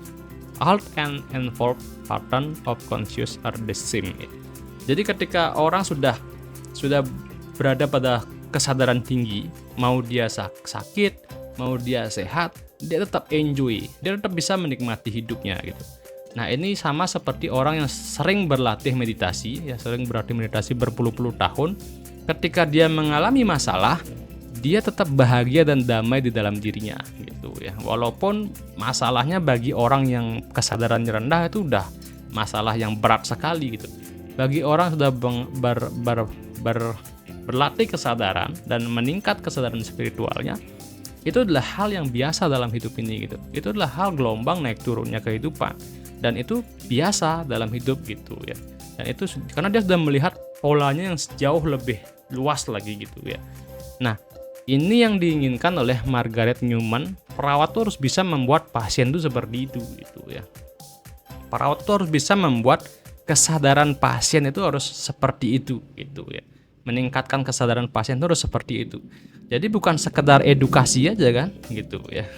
Health and involved pattern of conscious are the same. Jadi ketika orang sudah berada pada kesadaran tinggi, mau dia sakit, mau dia sehat, dia tetap enjoy, dia tetap bisa menikmati hidupnya gitu. Nah, ini sama seperti orang yang sering berlatih meditasi, ya sering berlatih meditasi berpuluh-puluh tahun, ketika dia mengalami masalah, dia tetap bahagia dan damai di dalam dirinya gitu ya. Walaupun masalahnya bagi orang yang kesadarannya rendah itu udah masalah yang berat sekali gitu. Bagi orang sudah berlatih kesadaran dan meningkat kesadaran spiritualnya, itu adalah hal yang biasa dalam hidup ini gitu. Itu adalah hal gelombang naik turunnya kehidupan, dan itu biasa dalam hidup gitu ya. Dan itu karena dia sudah melihat polanya yang jauh lebih luas lagi gitu ya. Nah, ini yang diinginkan oleh Margaret Newman. Perawat tuh harus bisa membuat pasien tuh seperti itu gitu ya. Perawat tuh harus bisa membuat kesadaran pasien itu harus seperti itu gitu ya. Meningkatkan kesadaran pasien itu harus seperti itu. Jadi bukan sekedar edukasi aja kan gitu ya.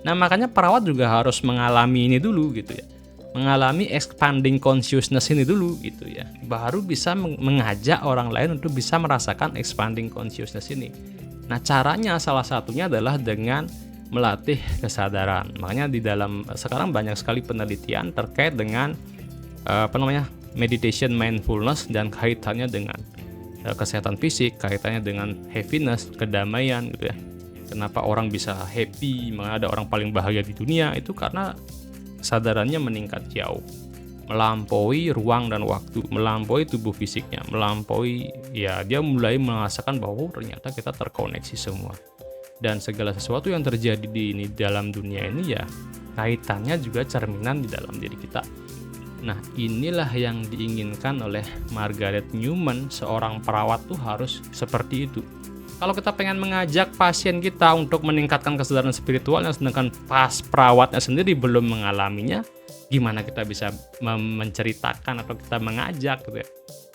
Nah, makanya perawat juga harus mengalami ini dulu gitu ya. Mengalami expanding consciousness ini dulu gitu ya. Baru bisa mengajak orang lain untuk bisa merasakan expanding consciousness ini. Nah, caranya salah satunya adalah dengan melatih kesadaran. Makanya di dalam sekarang banyak sekali penelitian terkait dengan meditation mindfulness dan kaitannya dengan kesehatan fisik, kaitannya dengan happiness, kedamaian gitu ya. Kenapa orang bisa happy, makanya ada orang paling bahagia di dunia, itu karena kesadarannya meningkat jauh. Melampaui ruang dan waktu, melampaui tubuh fisiknya, melampaui ya dia mulai merasakan bahwa ternyata kita terkoneksi semua. Dan segala sesuatu yang terjadi di dalam dunia ini ya kaitannya juga cerminan di dalam diri kita. Nah, inilah yang diinginkan oleh Margaret Newman. Seorang perawat tuh harus seperti itu. Kalau kita pengen mengajak pasien kita untuk meningkatkan kesadaran spiritualnya, sedangkan perawatnya sendiri belum mengalaminya, gimana kita bisa menceritakan atau kita mengajak gitu ya.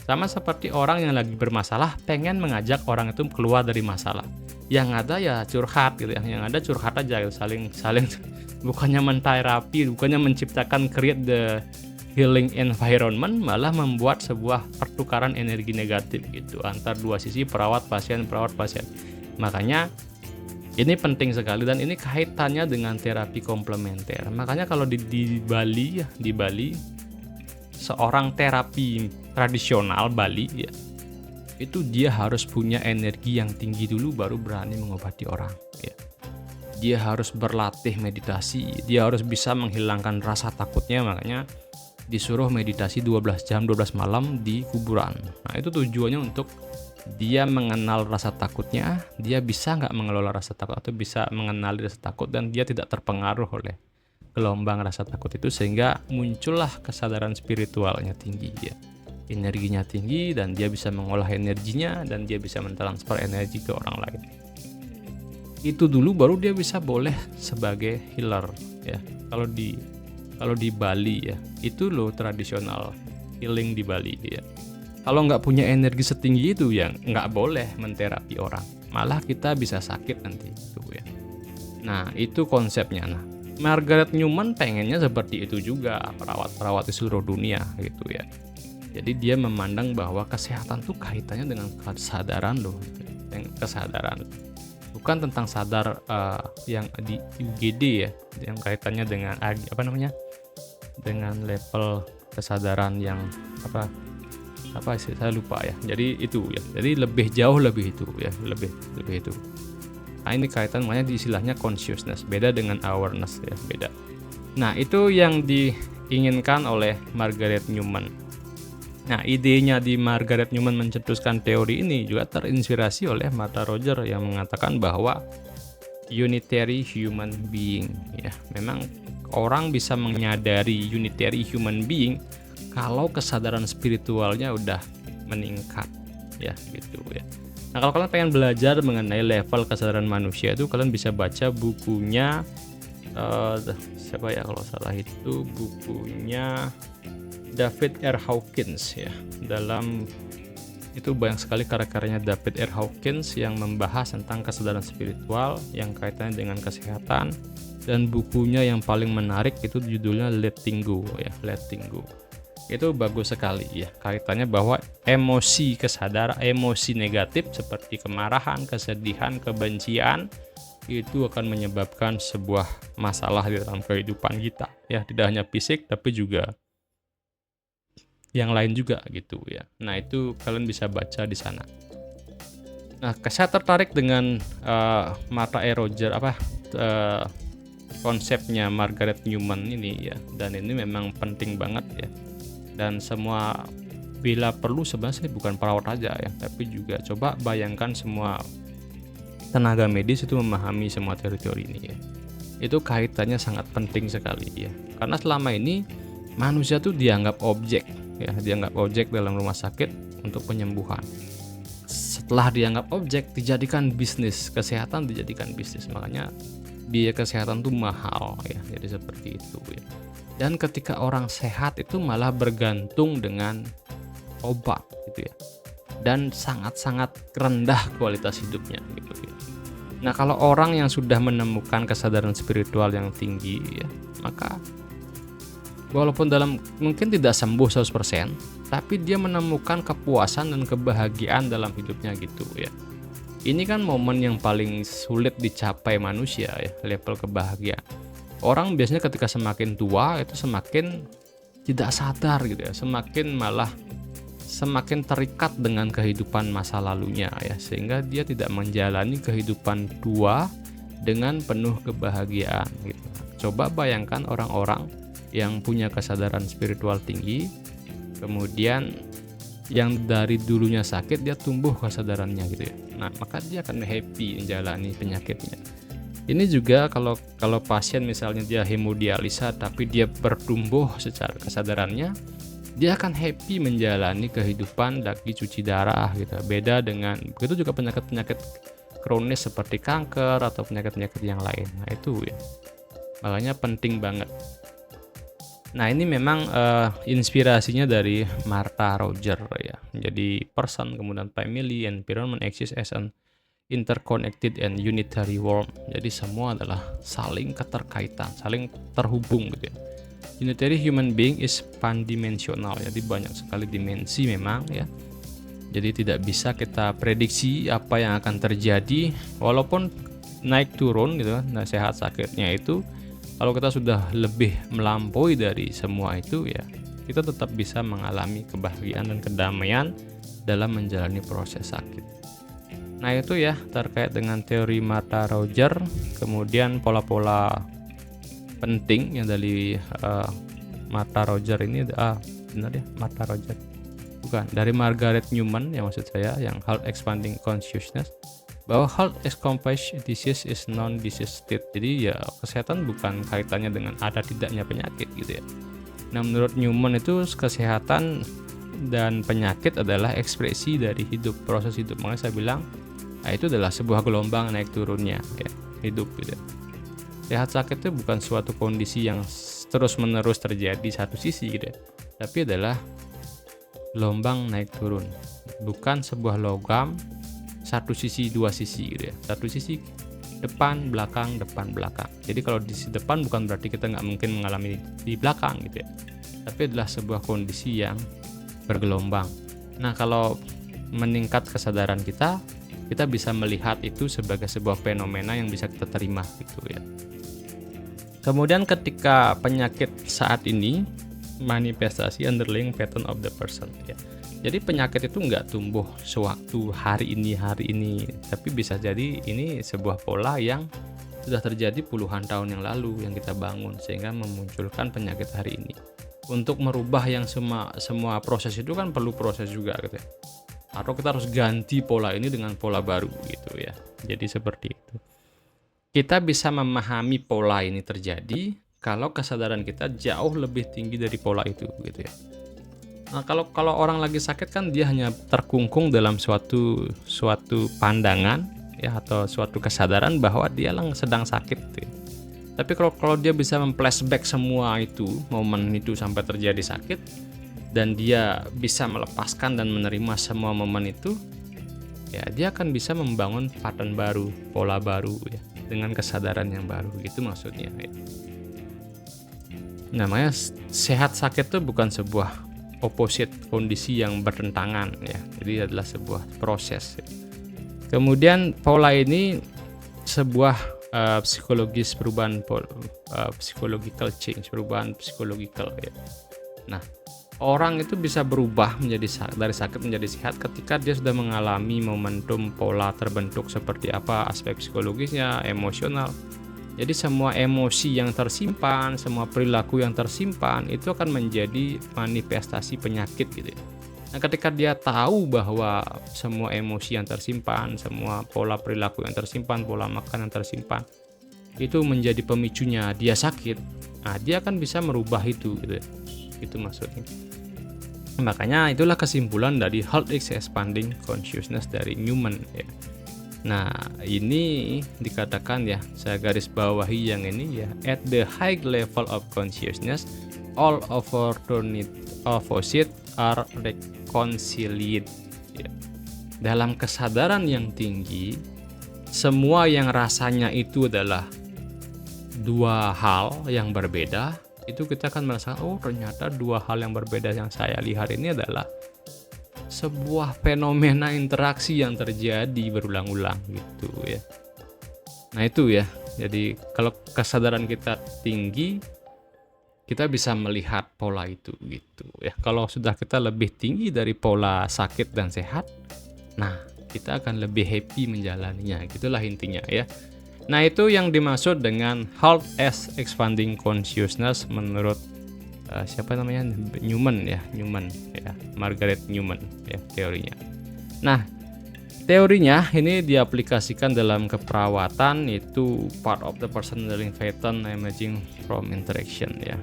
Sama seperti orang yang lagi bermasalah pengen mengajak orang itu keluar dari masalah. Yang ada ya curhat gitu ya. Yang ada curhat aja gitu. Saling bukannya menterapi, bukannya menciptakan create the healing environment, malah membuat sebuah pertukaran energi negatif gitu antar dua sisi perawat pasien. Makanya ini penting sekali dan ini kaitannya dengan terapi komplementer. Makanya kalau di Bali seorang terapi tradisional Bali ya, itu dia harus punya energi yang tinggi dulu baru berani mengobati orang ya. Dia harus berlatih meditasi, dia harus bisa menghilangkan rasa takutnya, makanya disuruh meditasi 12 jam 12 malam di kuburan. Nah, itu tujuannya untuk dia mengenal rasa takutnya, dia bisa nggak mengelola rasa takut atau bisa mengenali rasa takut dan dia tidak terpengaruh oleh gelombang rasa takut itu, sehingga muncullah kesadaran spiritualnya tinggi ya. Energinya tinggi dan dia bisa mengolah energinya dan dia bisa mentransfer energi ke orang lain. Itu dulu baru dia bisa boleh sebagai healer ya. Kalau di Bali ya, itu loh tradisional healing di Bali ya. Kalau nggak punya energi setinggi itu ya nggak boleh menterapi orang, malah kita bisa sakit nanti gitu ya. Nah itu konsepnya. Nah Margaret Newman pengennya seperti itu juga perawat-perawat di seluruh dunia gitu ya. Jadi dia memandang bahwa kesehatan tuh kaitannya dengan kesadaran loh, dengan kesadaran. Bukan tentang sadar yang di UGD ya, yang kaitannya dengan dengan level kesadaran yang apa sih saya lupa ya. Jadi itu ya. Jadi lebih jauh lebih itu ya, lebih itu. Nah ini kaitan makanya istilahnya consciousness, beda dengan awareness ya, beda. Nah itu yang diinginkan oleh Margaret Newman. Nah, idenya di Margaret Newman mencetuskan teori ini juga terinspirasi oleh Martha Roger yang mengatakan bahwa unitary human being ya. Memang orang bisa menyadari unitary human being kalau kesadaran spiritualnya udah meningkat ya gitu ya. Nah, kalau kalian pengen belajar mengenai level kesadaran manusia itu kalian bisa baca bukunya siapa ya kalau salah itu bukunya David R. Hawkins ya. Dalam itu banyak sekali karya-karyanya David R. Hawkins yang membahas tentang kesadaran spiritual yang kaitannya dengan kesehatan, dan bukunya yang paling menarik itu judulnya Letting Go ya, Letting Go. Itu bagus sekali ya, kaitannya bahwa emosi negatif seperti kemarahan, kesedihan, kebencian itu akan menyebabkan sebuah masalah di dalam kehidupan kita ya, tidak hanya fisik tapi juga yang lain juga gitu ya. Nah itu kalian bisa baca di sana. Nah saya tertarik dengan Martha Roger konsepnya Margaret Newman ini ya, dan ini memang penting banget ya. Dan semua bila perlu sebenarnya bukan perawat aja ya, tapi juga coba bayangkan semua tenaga medis itu memahami semua teori-teori ini ya. Itu kaitannya sangat penting sekali ya. Karena selama ini manusia tuh dianggap objek ya, dianggap objek dalam rumah sakit untuk penyembuhan. Setelah dianggap objek, dijadikan bisnis, kesehatan dijadikan bisnis, makanya biaya kesehatan tuh mahal ya, jadi seperti itu ya. Dan ketika orang sehat itu malah bergantung dengan obat gitu ya, dan sangat-sangat rendah kualitas hidupnya gitu ya. Nah kalau orang yang sudah menemukan kesadaran spiritual yang tinggi ya, maka walaupun mungkin tidak sembuh 100%, tapi dia menemukan kepuasan dan kebahagiaan dalam hidupnya gitu ya. Ini kan momen yang paling sulit dicapai manusia ya, level kebahagiaan. Orang biasanya ketika semakin tua itu semakin tidak sadar gitu ya, semakin terikat dengan kehidupan masa lalunya ya, sehingga dia tidak menjalani kehidupan tua dengan penuh kebahagiaan gitu. Coba bayangkan orang-orang yang punya kesadaran spiritual tinggi, kemudian yang dari dulunya sakit dia tumbuh kesadarannya gitu ya. Nah, maka dia akan happy menjalani penyakitnya. Ini juga kalau pasien misalnya dia hemodialisa tapi dia bertumbuh secara kesadarannya, dia akan happy menjalani kehidupan lagi cuci darah gitu. Beda dengan begitu juga penyakit-penyakit kronis seperti kanker atau penyakit-penyakit yang lain. Nah, itu ya. Makanya penting banget. Nah ini memang inspirasinya dari Martha Roger ya. Jadi person, kemudian family, and environment exist as an interconnected and unitary world. Jadi semua adalah saling keterkaitan, saling terhubung gitu ya. Unitary human being is pandimensional, jadi banyak sekali dimensi memang ya. Jadi tidak bisa kita prediksi apa yang akan terjadi, walaupun naik turun gitu kan, nah sehat sakitnya itu. Kalau kita sudah lebih melampaui dari semua itu ya, kita tetap bisa mengalami kebahagiaan dan kedamaian dalam menjalani proses sakit. Nah itu ya terkait dengan teori Martha Roger, kemudian pola-pola penting yang dari Martha Roger ini, benar ya Martha Roger, bukan dari Margaret Newman yang maksud saya, yang Health Expanding Consciousness, bahwa health is compassion, disease is non-disease state. Jadi ya kesehatan bukan kaitannya dengan ada tidaknya penyakit gitu ya. Nah menurut Newman itu kesehatan dan penyakit adalah ekspresi dari hidup, proses hidup. Makanya saya bilang itu adalah sebuah gelombang naik turunnya ya, hidup gitu. Sehat sakit itu bukan suatu kondisi yang terus menerus terjadi satu sisi gitu ya, tapi adalah gelombang naik turun, bukan sebuah logam satu sisi dua sisi gitu ya, satu sisi depan belakang depan belakang. Jadi kalau di sisi depan bukan berarti kita nggak mungkin mengalami di belakang gitu ya, tapi adalah sebuah kondisi yang bergelombang. Nah, kalau meningkat kesadaran kita bisa melihat itu sebagai sebuah fenomena yang bisa kita terima gitu ya. Kemudian ketika penyakit saat ini manifestasi underlying pattern of the person ya. Jadi penyakit itu nggak tumbuh sewaktu hari ini, tapi bisa jadi ini sebuah pola yang sudah terjadi puluhan tahun yang lalu yang kita bangun sehingga memunculkan penyakit hari ini. Untuk merubah yang semua proses itu kan perlu proses juga gitu ya. Atau kita harus ganti pola ini dengan pola baru gitu ya. Jadi seperti itu. Kita bisa memahami pola ini terjadi kalau kesadaran kita jauh lebih tinggi dari pola itu gitu ya. Nah, kalau orang lagi sakit kan dia hanya terkungkung dalam suatu pandangan ya, atau suatu kesadaran bahwa dia sedang sakit gitu ya. Tapi kalau dia bisa memflashback semua itu, momen itu sampai terjadi sakit, dan dia bisa melepaskan dan menerima semua momen itu, ya dia akan bisa membangun pattern baru, pola baru ya, dengan kesadaran yang baru gitu maksudnya ya. Namanya sehat sakit itu bukan sebuah opposite kondisi yang bertentangan ya. Jadi adalah sebuah proses. Kemudian pola ini sebuah psikologis perubahan psychological change, perubahan psikologikal ya. Nah, orang itu bisa berubah dari sakit menjadi sehat ketika dia sudah mengalami momentum pola terbentuk seperti apa aspek psikologisnya, emosional. Jadi semua emosi yang tersimpan, semua perilaku yang tersimpan itu akan menjadi manifestasi penyakit gitu ya. Nah, ketika dia tahu bahwa semua emosi yang tersimpan, semua pola perilaku yang tersimpan, pola makan yang tersimpan itu menjadi pemicunya dia sakit, nah dia akan bisa merubah itu gitu ya. Itu maksudnya. Makanya itulah kesimpulan dari Health is Expanding Consciousness dari Newman ya. Nah, ini dikatakan ya, saya garis bawahi yang ini ya, at the high level of consciousness, all opposite are reconciled. Ya. Dalam kesadaran yang tinggi, semua yang rasanya itu adalah dua hal yang berbeda, itu kita akan merasakan, oh ternyata dua hal yang berbeda yang saya lihat ini adalah sebuah fenomena interaksi yang terjadi berulang-ulang gitu ya. Nah itu ya, jadi kalau kesadaran kita tinggi, kita bisa melihat pola itu gitu ya. Kalau sudah kita lebih tinggi dari pola sakit dan sehat, nah kita akan lebih happy menjalaninya, gitulah intinya ya. Nah itu yang dimaksud dengan Health as Expanding Consciousness menurut siapa namanya, Newman ya, Margaret Newman ya teorinya. Nah teorinya ini diaplikasikan dalam keperawatan, itu part of the personality pattern emerging from interaction ya.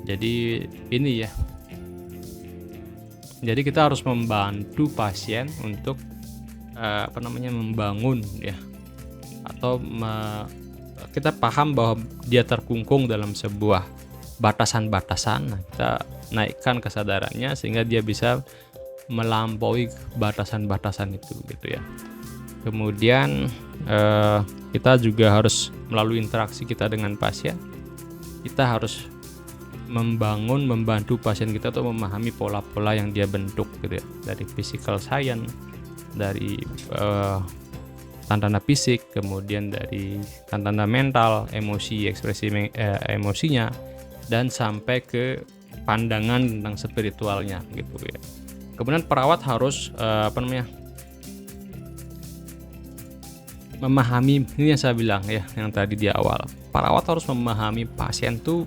Jadi ini ya, jadi kita harus membantu pasien untuk membangun ya, atau kita paham bahwa dia terkungkung dalam sebuah batasan-batasan. Nah, kita naikkan kesadarannya sehingga dia bisa melampaui batasan-batasan itu gitu ya. Kemudian kita juga harus melalui interaksi kita dengan pasien, kita harus membantu pasien kita untuk memahami pola-pola yang dia bentuk gitu ya, dari physical science, dari tanda-tanda fisik, kemudian dari tanda-tanda mental, emosi, ekspresi emosinya, dan sampai ke pandangan tentang spiritualnya gitu ya. Kemudian perawat harus memahami, ini yang saya bilang ya, yang tadi di awal, perawat harus memahami pasien tuh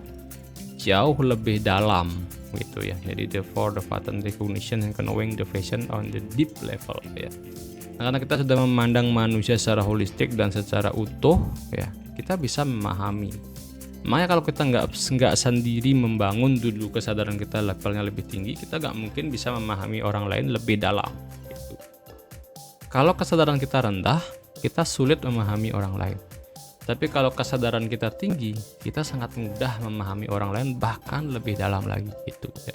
jauh lebih dalam gitu ya. Jadi for the pattern recognition and knowing the patient on the deep level ya. Nah, karena kita sudah memandang manusia secara holistik dan secara utuh ya, kita bisa memahami. Makanya kalau kita nggak sendiri membangun dulu kesadaran kita levelnya lebih tinggi, kita nggak mungkin bisa memahami orang lain lebih dalam gitu. Kalau kesadaran kita rendah, kita sulit memahami orang lain. Tapi kalau kesadaran kita tinggi, kita sangat mudah memahami orang lain bahkan lebih dalam lagi gitu ya.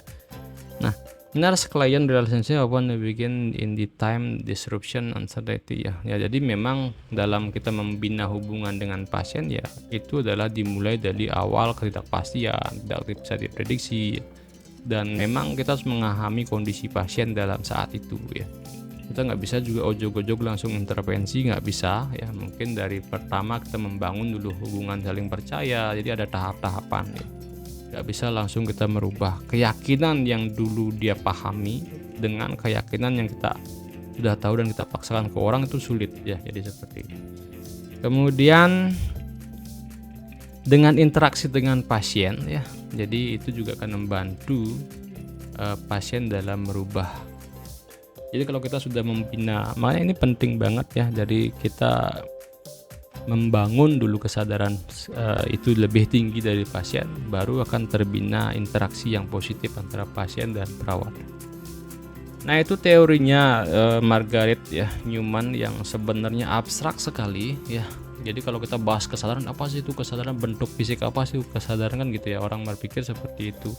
Nah, Nurse-client relationship often begin in the time disruption uncertainty ya. Ya, jadi memang dalam kita membina hubungan dengan pasien ya, itu adalah dimulai dari awal ketidakpastian, tidak bisa diprediksi, dan memang kita harus memahami kondisi pasien dalam saat itu ya. Kita nggak bisa juga ojog-ojog langsung intervensi, nggak bisa ya. Mungkin dari pertama kita membangun dulu hubungan saling percaya, jadi ada tahap-tahapan ya. Nggak bisa langsung kita merubah keyakinan yang dulu dia pahami dengan keyakinan yang kita sudah tahu dan kita paksakan ke orang, itu sulit ya. Jadi seperti itu. Kemudian dengan interaksi dengan pasien ya, jadi itu juga akan membantu pasien dalam merubah. Jadi kalau kita sudah membina, makanya ini penting banget ya. Jadi kita membangun dulu kesadaran itu lebih tinggi dari pasien, baru akan terbina interaksi yang positif antara pasien dan perawat. Nah, itu teorinya Margaret ya, Newman, yang sebenarnya abstrak sekali ya. Jadi kalau kita bahas kesadaran, apa sih itu kesadaran, bentuk fisik apa sih kesadaran, kan gitu ya, orang berpikir seperti itu.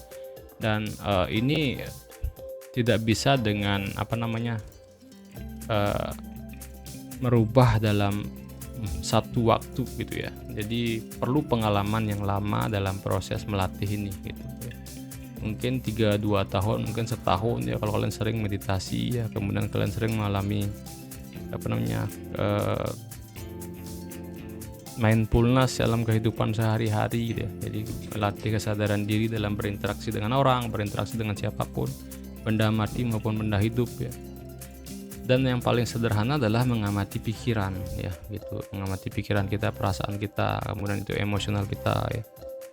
Dan ini tidak bisa dengan merubah dalam satu waktu gitu ya. Jadi perlu pengalaman yang lama dalam proses melatih ini gitu ya. Mungkin 3-2 tahun, mungkin setahun ya kalau kalian sering meditasi ya, kemudian kalian sering mengalami mindfulness dalam kehidupan sehari-hari gitu ya. Jadi melatih kesadaran diri dalam berinteraksi dengan orang, berinteraksi dengan siapapun, benda mati maupun benda hidup ya. Dan yang paling sederhana adalah mengamati pikiran ya gitu, mengamati pikiran kita, perasaan kita, kemudian itu emosional kita ya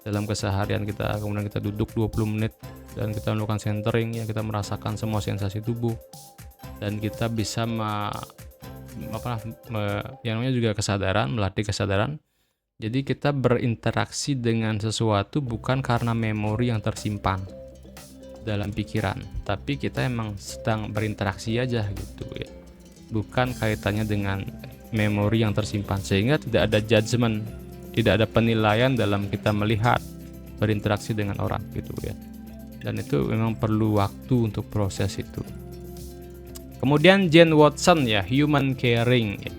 dalam keseharian kita. Kemudian kita duduk 20 menit dan kita melakukan centering ya, kita merasakan semua sensasi tubuh, dan kita bisa yang namanya juga kesadaran, melatih kesadaran. Jadi kita berinteraksi dengan sesuatu bukan karena memori yang tersimpan dalam pikiran, tapi kita emang sedang berinteraksi aja gitu ya, bukan kaitannya dengan memori yang tersimpan, sehingga tidak ada judgement, tidak ada penilaian dalam kita melihat, berinteraksi dengan orang gitu ya. Dan itu memang perlu waktu untuk proses itu. Kemudian Jane Watson ya, human caring ya.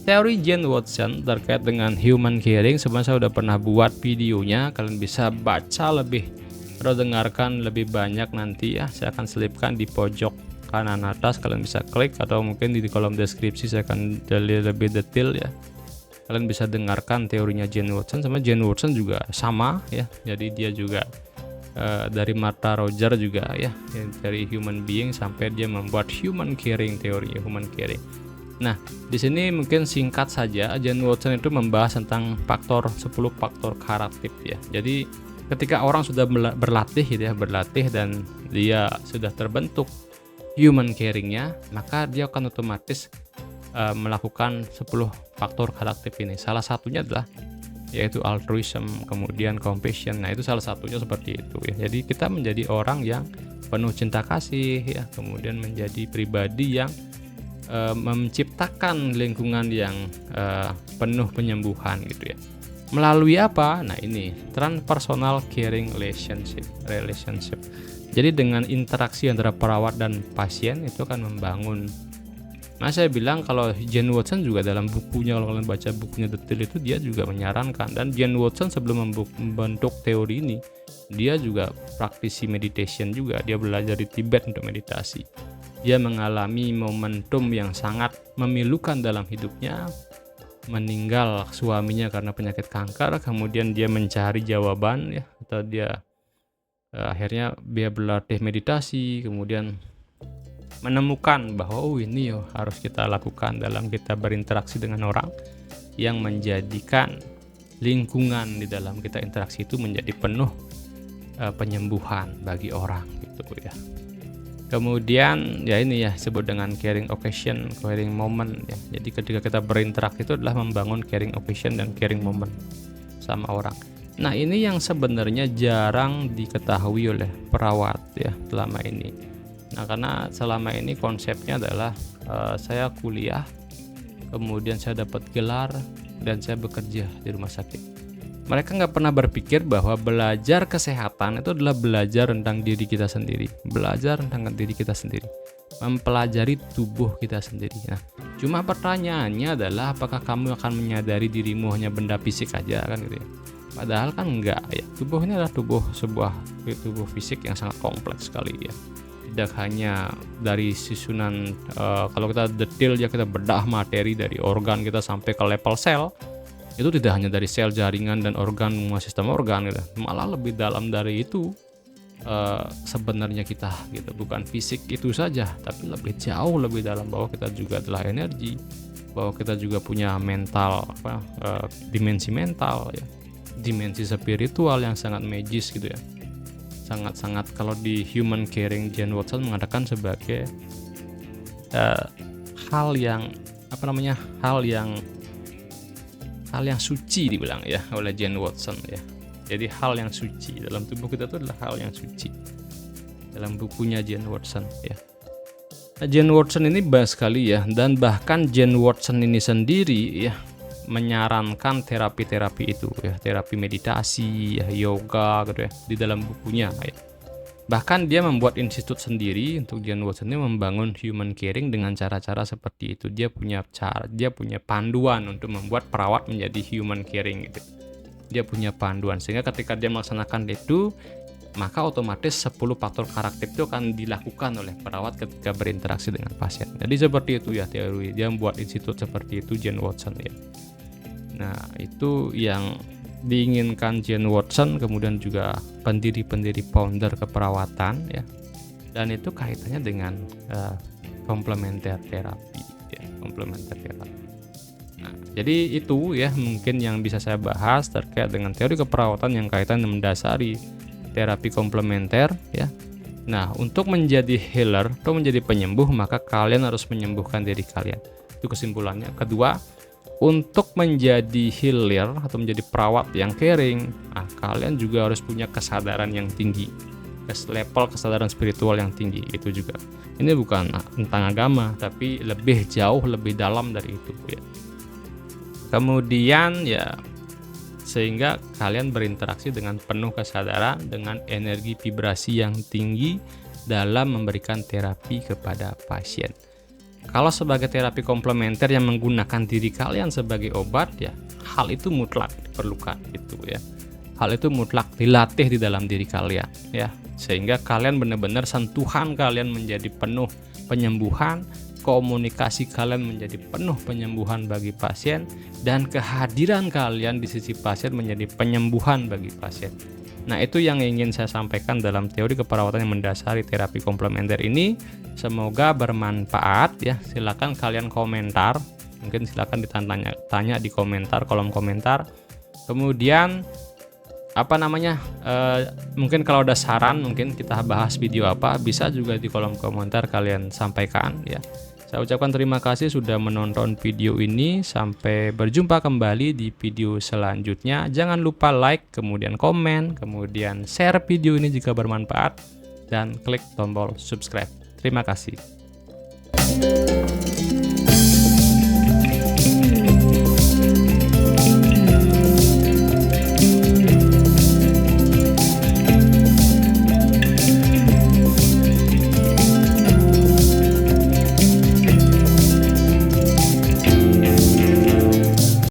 Teori Jane Watson terkait dengan human caring sebenarnya saya udah pernah buat videonya, kalian bisa baca lebih atau dengarkan lebih banyak nanti ya. Saya akan selipkan di pojok kanan atas, kalian bisa klik, atau mungkin di kolom deskripsi saya akan lebih detail ya. Kalian bisa dengarkan teorinya Jane Watson. Sama Jane Watson juga sama ya, jadi dia juga dari Martha Roger juga ya, dari human being sampai dia membuat human caring, teorinya human caring. Nah, di sini mungkin singkat saja, Jane Watson itu membahas tentang 10 faktor karakter ya. Jadi ketika orang sudah berlatih gitu ya, dan dia sudah terbentuk human caringnya, maka dia akan otomatis melakukan 10 faktor karakter ini. Salah satunya adalah yaitu altruism, kemudian compassion. Nah, itu salah satunya seperti itu ya. Jadi kita menjadi orang yang penuh cinta kasih ya, kemudian menjadi pribadi yang menciptakan lingkungan yang penuh penyembuhan gitu ya. Melalui apa? Nah, ini transpersonal caring relationship. Jadi dengan interaksi antara perawat dan pasien itu akan membangun. Nah, saya bilang kalau Jane Watson juga dalam bukunya, kalau kalian baca bukunya detail itu, dia juga menyarankan. Dan Jane Watson sebelum membentuk teori ini, dia juga praktisi meditation juga. Dia belajar di Tibet untuk meditasi. Dia mengalami momentum yang sangat memilukan dalam hidupnya. Meninggal suaminya karena penyakit kanker, kemudian dia mencari jawaban ya, atau dia akhirnya dia berlatih meditasi, kemudian menemukan bahwa ini harus kita lakukan dalam kita berinteraksi dengan orang, yang menjadikan lingkungan di dalam kita interaksi itu menjadi penuh penyembuhan bagi orang gitu ya. Kemudian ya ini ya disebut dengan caring occasion, caring moment ya. Jadi ketika kita berinteraksi itu adalah membangun caring occasion dan caring moment sama orang. Nah, ini yang sebenarnya jarang diketahui oleh perawat ya selama ini. Nah, karena selama ini konsepnya adalah saya kuliah, kemudian saya dapat gelar, dan saya bekerja di rumah sakit. Mereka nggak pernah berpikir bahwa belajar kesehatan itu adalah belajar tentang diri kita sendiri, belajar tentang diri kita sendiri, mempelajari tubuh kita sendiri. Nah, cuma pertanyaannya adalah apakah kamu akan menyadari dirimu hanya benda fisik aja kan gitu ya? Padahal kan enggak ya. Tubuh ini adalah sebuah tubuh fisik yang sangat kompleks sekali ya. Tidak hanya dari susunan kalau kita detail ya, kita bedah materi dari organ kita sampai ke level sel. Itu tidak hanya dari sel, jaringan, dan organ, sistem organ gitu. Malah lebih dalam dari itu sebenarnya kita gitu. Bukan fisik itu saja, tapi lebih jauh lebih dalam, bahwa kita juga adalah energi, bahwa kita juga punya mental, dimensi mental ya, dimensi spiritual yang sangat magis gitu ya. Sangat-sangat, kalau di Human Caring, Jane Watson mengatakan sebagai hal yang suci dibilang ya oleh Jane Watson ya. Jadi hal yang suci dalam tubuh kita itu adalah hal yang suci, dalam bukunya Jane Watson ya. Nah, Jane Watson ini banyak sekali ya, dan bahkan Jane Watson ini sendiri ya menyarankan terapi-terapi itu ya, terapi meditasi ya, yoga gitu ya, di dalam bukunya ya. Bahkan dia membuat institut sendiri untuk Jane Watson ini membangun human caring dengan cara-cara seperti itu. Dia punya panduan untuk membuat perawat menjadi human caring gitu. Dia punya panduan, sehingga ketika dia melaksanakan itu, maka otomatis 10 faktor karakter itu akan dilakukan oleh perawat ketika berinteraksi dengan pasien. Jadi seperti itu ya teori. Dia membuat institut seperti itu Jane Watson ya. Nah, itu yang diinginkan Jane Watson, kemudian juga pendiri founder keperawatan ya, dan itu kaitannya dengan komplementer terapi ya, komplementer terapi. Nah, jadi itu ya mungkin yang bisa saya bahas terkait dengan teori keperawatan yang kaitan mendasari terapi komplementer ya. Nah, untuk menjadi healer atau menjadi penyembuh, maka kalian harus menyembuhkan diri kalian. Itu kesimpulannya. Kedua, untuk menjadi healer atau menjadi perawat yang caring, kalian juga harus punya kesadaran yang tinggi, level kesadaran spiritual yang tinggi. Itu juga, ini bukan tentang agama, tapi lebih jauh, lebih dalam dari itu ya. Kemudian ya, sehingga kalian berinteraksi dengan penuh kesadaran, dengan energi vibrasi yang tinggi dalam memberikan terapi kepada pasien. Kalau sebagai terapi komplementer yang menggunakan diri kalian sebagai obat ya, hal itu mutlak diperlukan gitu ya. Hal itu mutlak dilatih di dalam diri kalian ya, sehingga kalian benar-benar sentuhan kalian menjadi penuh penyembuhan, komunikasi kalian menjadi penuh penyembuhan bagi pasien, dan kehadiran kalian di sisi pasien menjadi penyembuhan bagi pasien. Nah, itu yang ingin saya sampaikan dalam teori keperawatan yang mendasari terapi komplementer ini. Semoga bermanfaat ya. Silakan kalian komentar, mungkin silakan tanya di komentar, kolom komentar. Kemudian mungkin kalau ada saran, mungkin kita bahas video apa, bisa juga di kolom komentar kalian sampaikan ya. Saya ucapkan terima kasih sudah menonton video ini. Sampai berjumpa kembali di video selanjutnya. Jangan lupa like, kemudian komen, kemudian share video ini jika bermanfaat, dan klik tombol subscribe. Terima kasih.